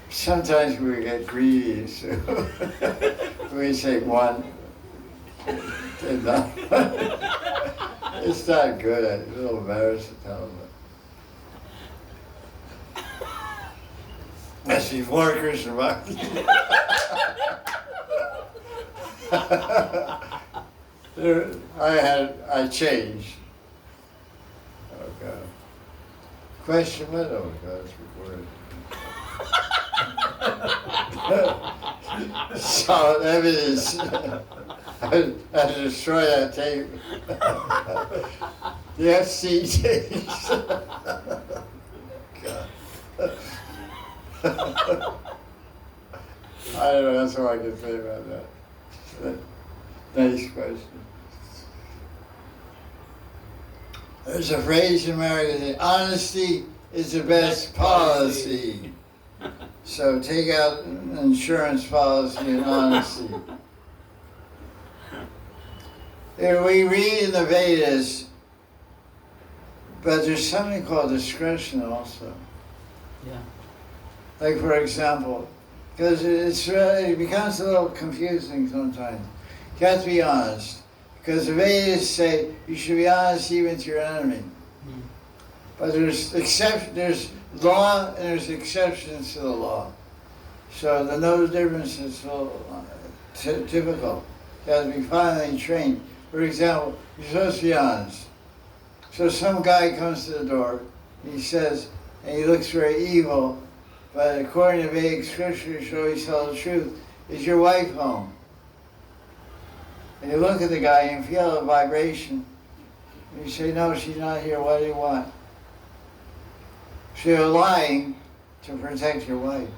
Sometimes we would get greedy, so we'd take one. And not. It's not good. I'm a little embarrassed to tell him. That's before Krishna Bhakti. I changed. Oh God. Question what? Oh God, it's recorded. Solid evidence. I destroy that tape. The FC tapes. God. I don't know, that's all I can say about that. Next question. There's a phrase in America that honesty is the best policy. So take out an insurance policy and honesty. We read in the Vedas, but there's something called discretion also. Yeah. Like for example, because it becomes a little confusing sometimes. You have to be honest. Because the Vedas say you should be honest even to your enemy. Mm. But there's law and there's exceptions to the law. So the no difference is so typical. You have to be finely trained. For example, you're supposed to be honest. So some guy comes to the door, he says, and he looks very evil, but according to Vedic scripture, you should always tell the truth. Is your wife home? And you look at the guy and feel a vibration. And you say, no, she's not here. What do you want? So you're lying to protect your wife.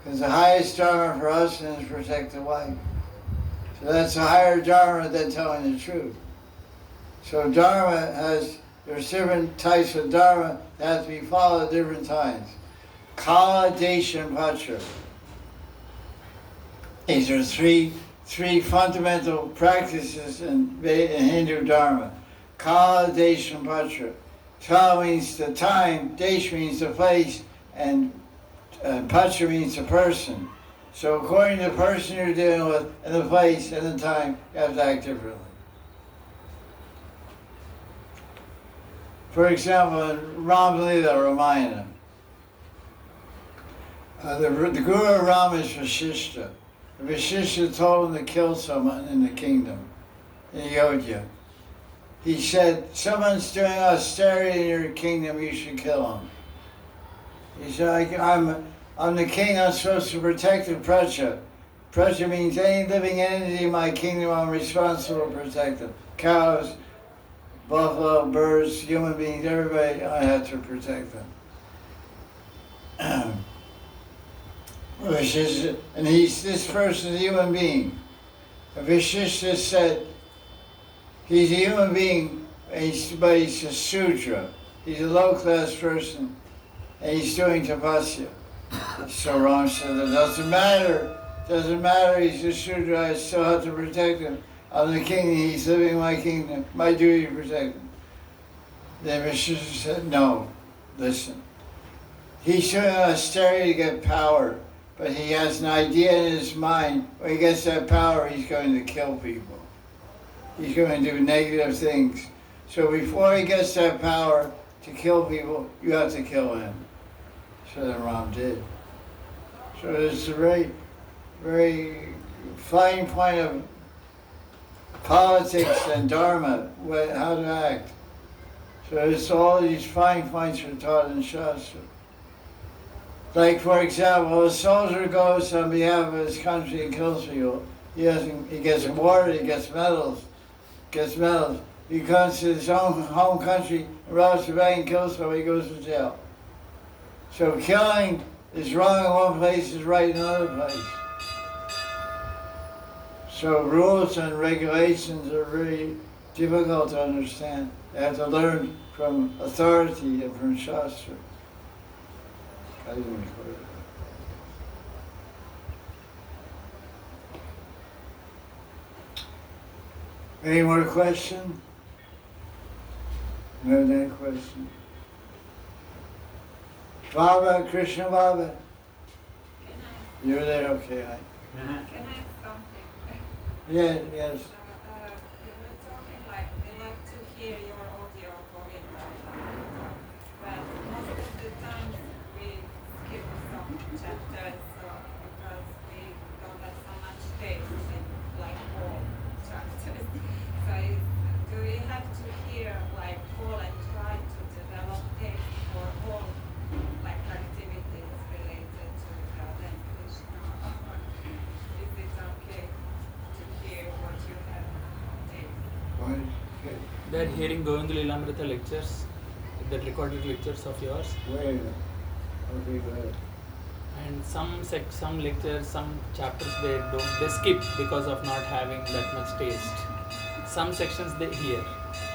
Because the highest dharma for husband is protect the wife. So that's a higher dharma than telling the truth. So dharma there's different types of dharma that have to be followed at different times. Kala, Desha, and Patra. These are three fundamental practices in Hindu Dharma. Kala, Desha, and Patra. Kala means the time, Desha means the place, and Patra means the person. So according to the person you're dealing with, and the place, and the time, you have to act differently. For example, in Ramalila Ramayana, the Guru of Ram is Vasishta. Vasishta told him to kill someone in the kingdom, in Gaudiya. He said, someone's doing austerity in your kingdom, you should kill him. He said, I'm the king, I'm supposed to protect the Praja. Praja means any living entity in my kingdom, I'm responsible to protect them. Cows, buffalo, birds, human beings, everybody, I have to protect them. And this person's a human being. Vishishta said, he's a human being, but he's a Sudra. He's a low-class person, and he's doing tapasya. So Ram said, it doesn't matter, he's a Sudra, I still have to protect him. I'm the king, he's living in my kingdom, my duty to protect him. Then Vishishta said, no, listen. He's doing austerity to get power. But he has an idea in his mind, when he gets that power, he's going to kill people. He's going to do negative things. So before he gets that power to kill people, you have to kill him. So then Ram did. So it's a very, very fine point of politics and dharma, how to act. So it's all these fine points are taught in Shastra. Like, for example, a soldier goes on behalf of his country and kills people. He gets awarded, he gets medals. He comes to his own home country, robs the bank and kills somebody, he goes to jail. So killing is wrong in one place, is right in another place. So rules and regulations are very difficult to understand. They have to learn from authority and from Shastra. Any more question? No, that question. Baba, Krishna Baba. You're there, okay. Can I ask something? Yes, yes. You were talking like we like to hear your audio for it, but most of the time we skip some chapters because we don't have so much taste in like all chapters. So do we have to hear like all and try to develop taste for all like activities related to Radha and Krishna? Or is it okay to hear what you have taste? Okay. They're hearing Govinda Lilamrita lectures, the recorded lectures of yours. Wait a minute. Okay, go ahead. And some lectures, some chapters they skip because of not having that much taste. Some sections they hear.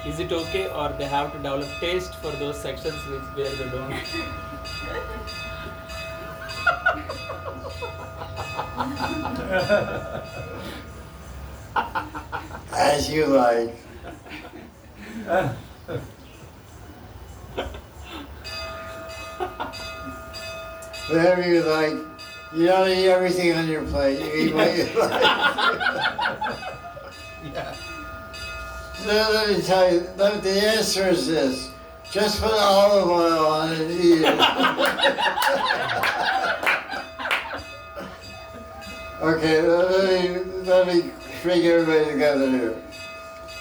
Is it okay, or they have to develop taste for those sections where they don't? As you like. Whatever you like. You don't eat everything on your plate. You eat what you like. Yeah. So let me tell you, the answer is this. Just put olive oil on it and eat it. Okay, let me bring everybody together here.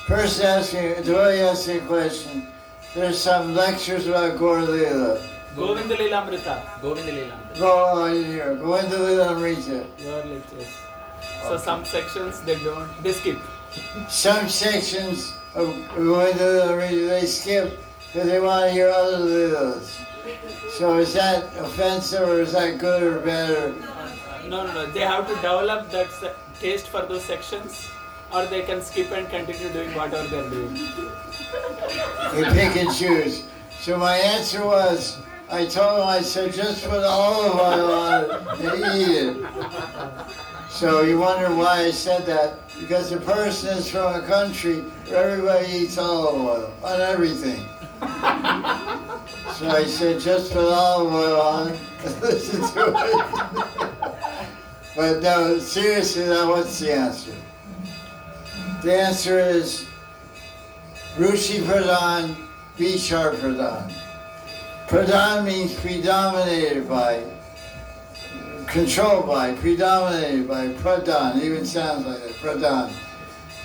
First devotee asked me a question. There's some lectures about Gaur Leela. Govinda Leelamrita. Govinda Leelamrita. Go on here. Go into Leelamrita. Your lectures. So some sections they skip. Some sections of Go into Leelamrita they skip because they want to hear other Leelas. So is that offensive or is that good or bad? Or? No. They have to develop that taste for those sections, or they can skip and continue doing whatever they're doing. They pick and choose. So my answer was, I told him, I said, just put olive oil on it and eat it. So you wonder why I said that? Because the person is from a country where everybody eats olive oil on everything. So I said, just put olive oil on it and listen to it. But no, seriously, now what's the answer? The answer is Ruchi Pradhan, Vichar Pradhan. Pradhan means predominated by, controlled by, predominated by, Pradhan, it even sounds like that, Pradhan.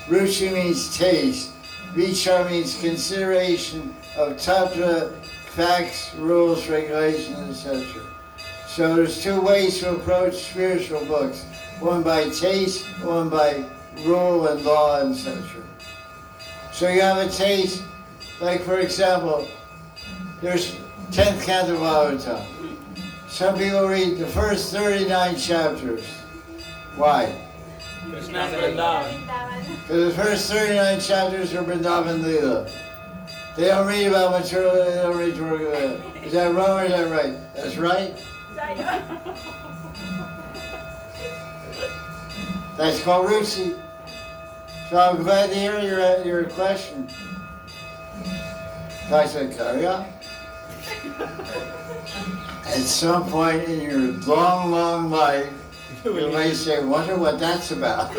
Ruchi means taste. Vichar means consideration of tattva, facts, rules, regulations, etc. So there's two ways to approach spiritual books. One by taste, one by rule and law, etc. So you have a taste, like for example, there's 10th Canto of Bhagavatam. Some people read the first 39 chapters. Why? Krishna and Vrindavan. Because the first 39 chapters are Vrindavan Leela. They don't read about Mathura, they don't read Dwarka Leela. Is that wrong or is that right? That's right? That's called Ruchi. So I'm glad to hear your question. So I said, carry on. At some point in your long, long life, you may say, wonder what that's about.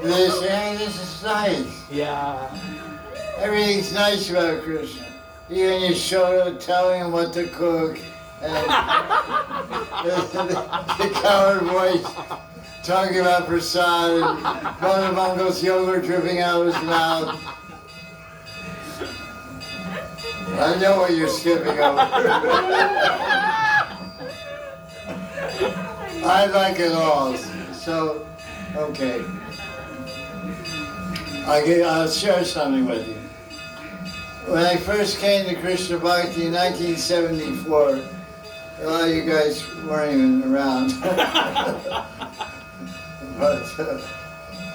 They say, hey, this is nice. Yeah. Everything's nice about Krishna. Even you showed up telling him what to cook. And the coward voice talking about prasad and Mother Mungo's yogurt dripping out of his mouth. I know what you're skipping over. I like it all. So, okay. I'll share something with you. When I first came to Krishna Bhakti in 1974, a lot of you guys weren't even around. But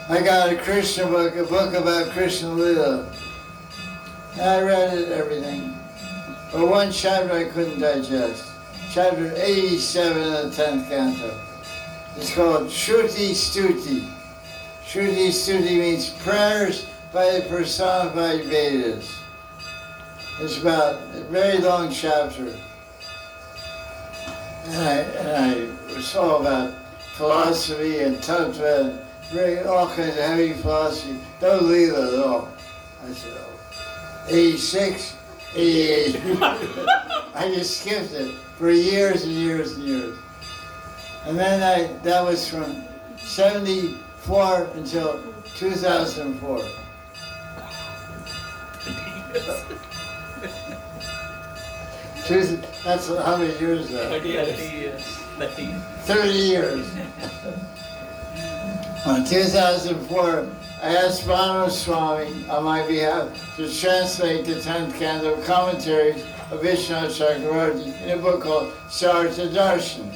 I got a Krishna book, a book about Krishna Lila. And I read it, everything. But one chapter I couldn't digest. Chapter 87 of the 10th canto. It's called Shruti Stuti. Shruti Stuti means prayers by the personified Vedas. It's about a very long chapter. And it's all about philosophy and tattva, and all kinds of heavy philosophy. No Leela at all. I said, oh, 86, 88. I just skipped it for years and years and years. And then that was from 74 until 2004. That's how many years though? 30 years. 30 years. In 2004, I asked Mahanidhi Swami on my behalf to translate the 10th canto commentaries of Vishnu Chakravarti in a book called Sarita Darshan.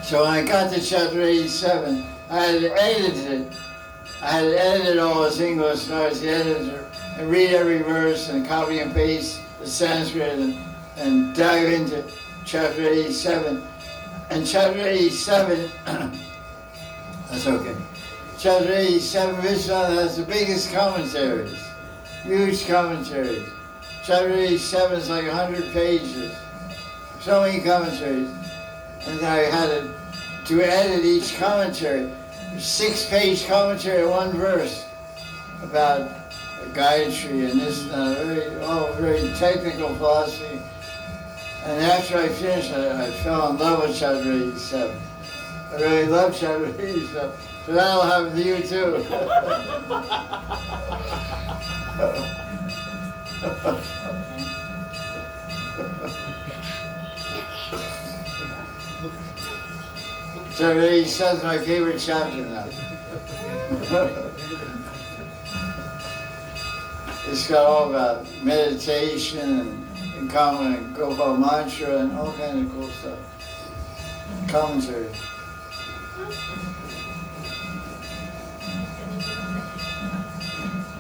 So when I got to chapter 87, I had edited it. I had edited all his English, so I was the editor, and read every verse and copy and paste the Sanskrit and dive into chapter 87. And chapter 87, that's okay. Chapter 87, Vishwanath has the biggest commentaries, huge commentaries. Chapter 87 is like 100 pages, so many commentaries. And I had to edit each commentary, a 6-page commentary on one verse about Gayatri and this and that, very technical philosophy. And after I finished, I fell in love with chapter 87. I really love chapter 87. So that'll happen to you too. Chapter 87 is my favorite chapter now. It's got all about meditation and common Gopal mantra and all kinds of cool stuff. Commentary.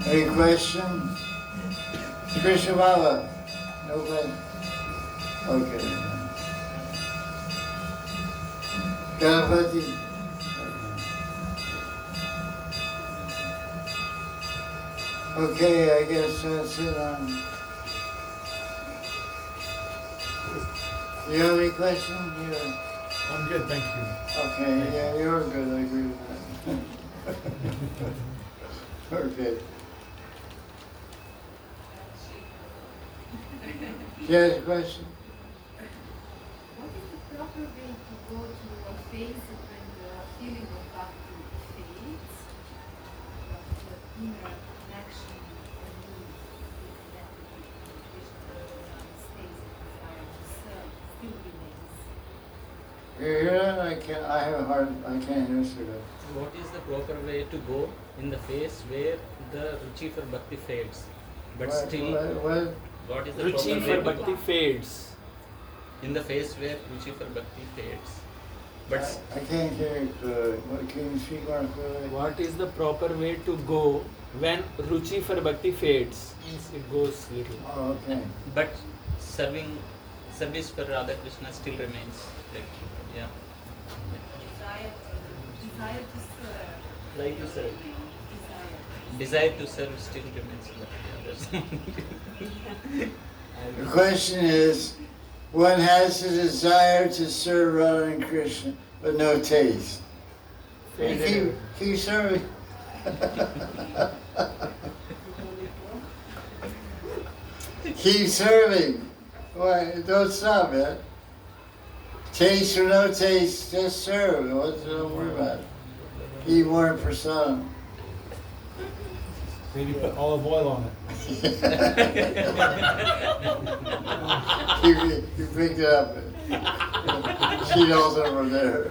Any questions? Krishna Baba? No question? Okay. Ganapati? Okay, I guess that's it. You have any questions? Yeah. I'm good, thank you. Okay, yeah, you're good, I agree with that. Okay. You have a question? What is the proper way to go to a phase when the feeling of bhakti fades, but the inner connection and mood with Krishna stays in desire still remains? You hear that? I can't answer that. What is the proper way to go in the phase where the ruchi for bhakti fades, but still? What is the Ruchi proper for way to bhakti go? fades. In the phase where ruchi for bhakti fades, but I can't hear you clearly. Can you speak more clearly? What is the proper way to go when ruchi for bhakti fades? Means it goes little. Oh, okay. but service for Radha Krishna still remains. Like, yeah. Desire to serve. Like you said. Desire to serve still remains. But yeah, The question is, one has the desire to serve Radha and Krishna, but no taste. Keep serving. Keep serving. Why? Don't stop it. Taste or no taste, just serve. Don't worry about it. Eat more prasadam. Maybe put olive oil on it. You picked it up. She knows over there.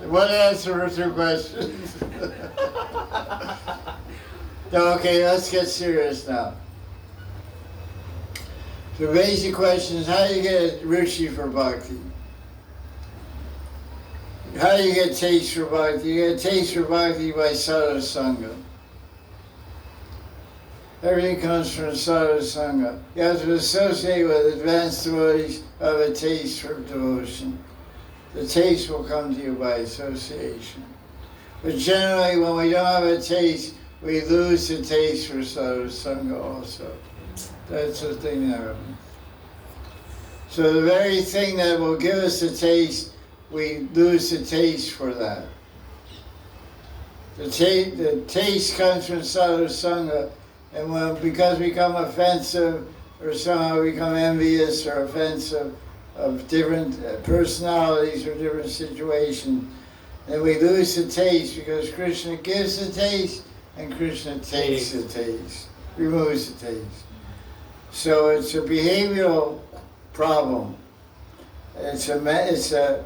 One answer for 2 questions. Okay, let's get serious now. The basic question is, how do you get ruchi for bhakti? How do you get taste for bhakti? You get taste for bhakti by sadhu sangha. Everything comes from sadhu sangha. You have to associate with advanced devotees who have a taste for devotion. The taste will come to you by association. But generally, when we don't have a taste, we lose the taste for sadhu sangha also. That's the thing that happens. So the very thing that will give us the taste, we lose the taste for that. The taste comes from sadhu sangha, and because we become offensive or somehow become envious or offensive of different personalities or different situations, then we lose the taste, because Krishna gives the taste and Krishna takes the taste, removes the taste. So it's a behavioral problem. It's a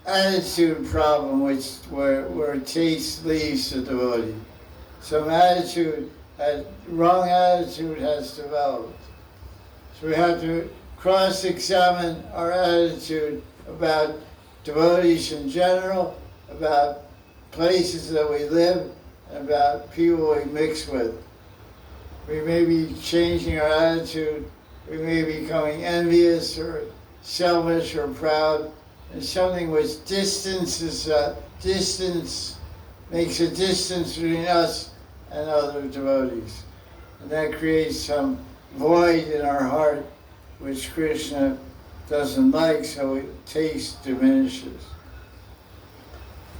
attitude problem, where taste leaves the devotee. Some wrong attitude has developed. So we have to cross-examine our attitude about devotees in general, about places that we live, and about people we mix with. We may be changing our attitude, we may be becoming envious or selfish or proud, and something which distances distance makes a distance between us and other devotees. And that creates some void in our heart which Krishna doesn't like, so taste diminishes.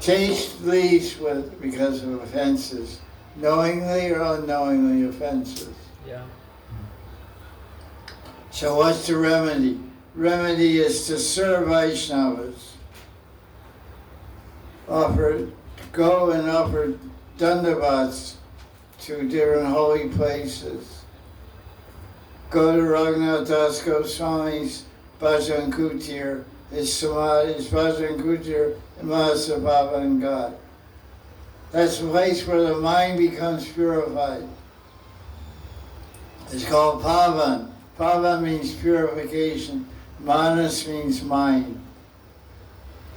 Taste leads because of offenses, knowingly or unknowingly offenses. Yeah. So what's the remedy? Remedy is to serve Vaishnavas. Go and offer dandavats to different holy places. Go to Raghunath Das Goswami's Bhajan Kutir, his Samadhi, his Bhajan Kutir in Mahasabhava God. That's the place where the mind becomes purified. It's called Pavan. Pavan means purification. Manas means mind.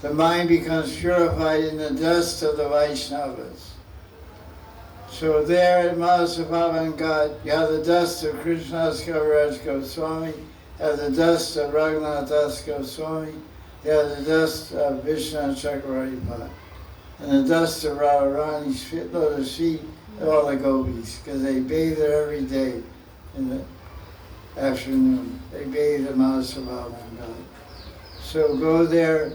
The mind becomes purified in the dust of the Vaishnavas. So there at Mahasabhava God, you have the dust of Krishnadas Kaviraj Goswami, you have the dust of Raghunath Das Goswami, you have the dust of Vishnu Chakravarti, and the dust of Radharani's lotus feet and all the gopis, because they bathe there every day in the afternoon. They bathe at Mahasabhava God. So go there,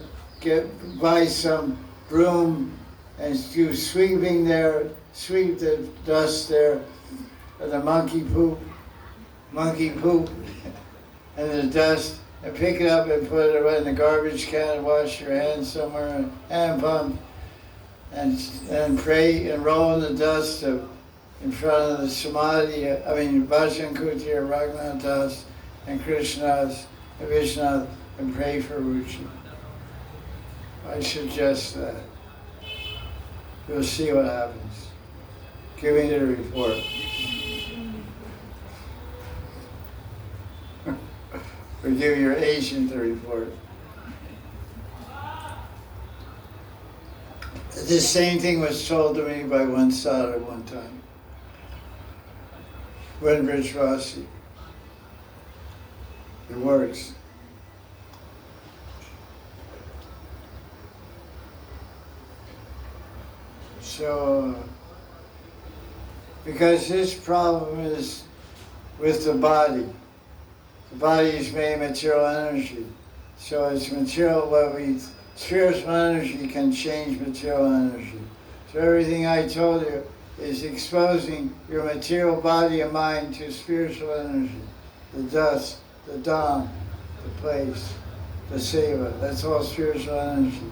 buy some broom and do sweeping there, sweep the dust there, and the monkey poop, and the dust, and pick it up and put it away in the garbage can and wash your hands somewhere, hand pump, and pray and roll in the dust in front of the Samadhi, Bhajan Kutir, Raghunath Das, and Krishnadas, and Vishnu, and pray for Ruchi. I suggest that. You'll see what happens. Give me the report. Or give your agent the report. This same thing was told to me by one sadhu one time. Winbridge Rossi. It works. So, because his problem is with the body. The body is made of material energy. So it's material, spiritual energy can change material energy. So everything I told you is exposing your material body and mind to spiritual energy. The dust, the dham, the place, the seva, that's all spiritual energy.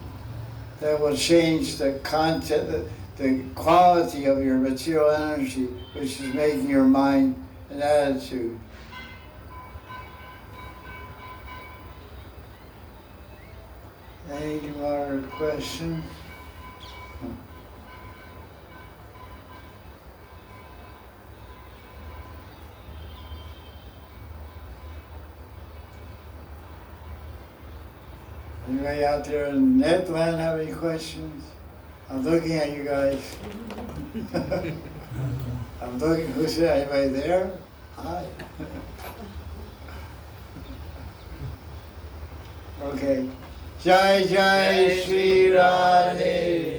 That will change the content, the quality of your material energy, which is making your mind an attitude. Any more questions? Anybody out there in Netland have any questions? I'm looking at you guys. I'm looking, who's there? Anybody there? Hi. Okay. Jaya Jaya Sri Radhe.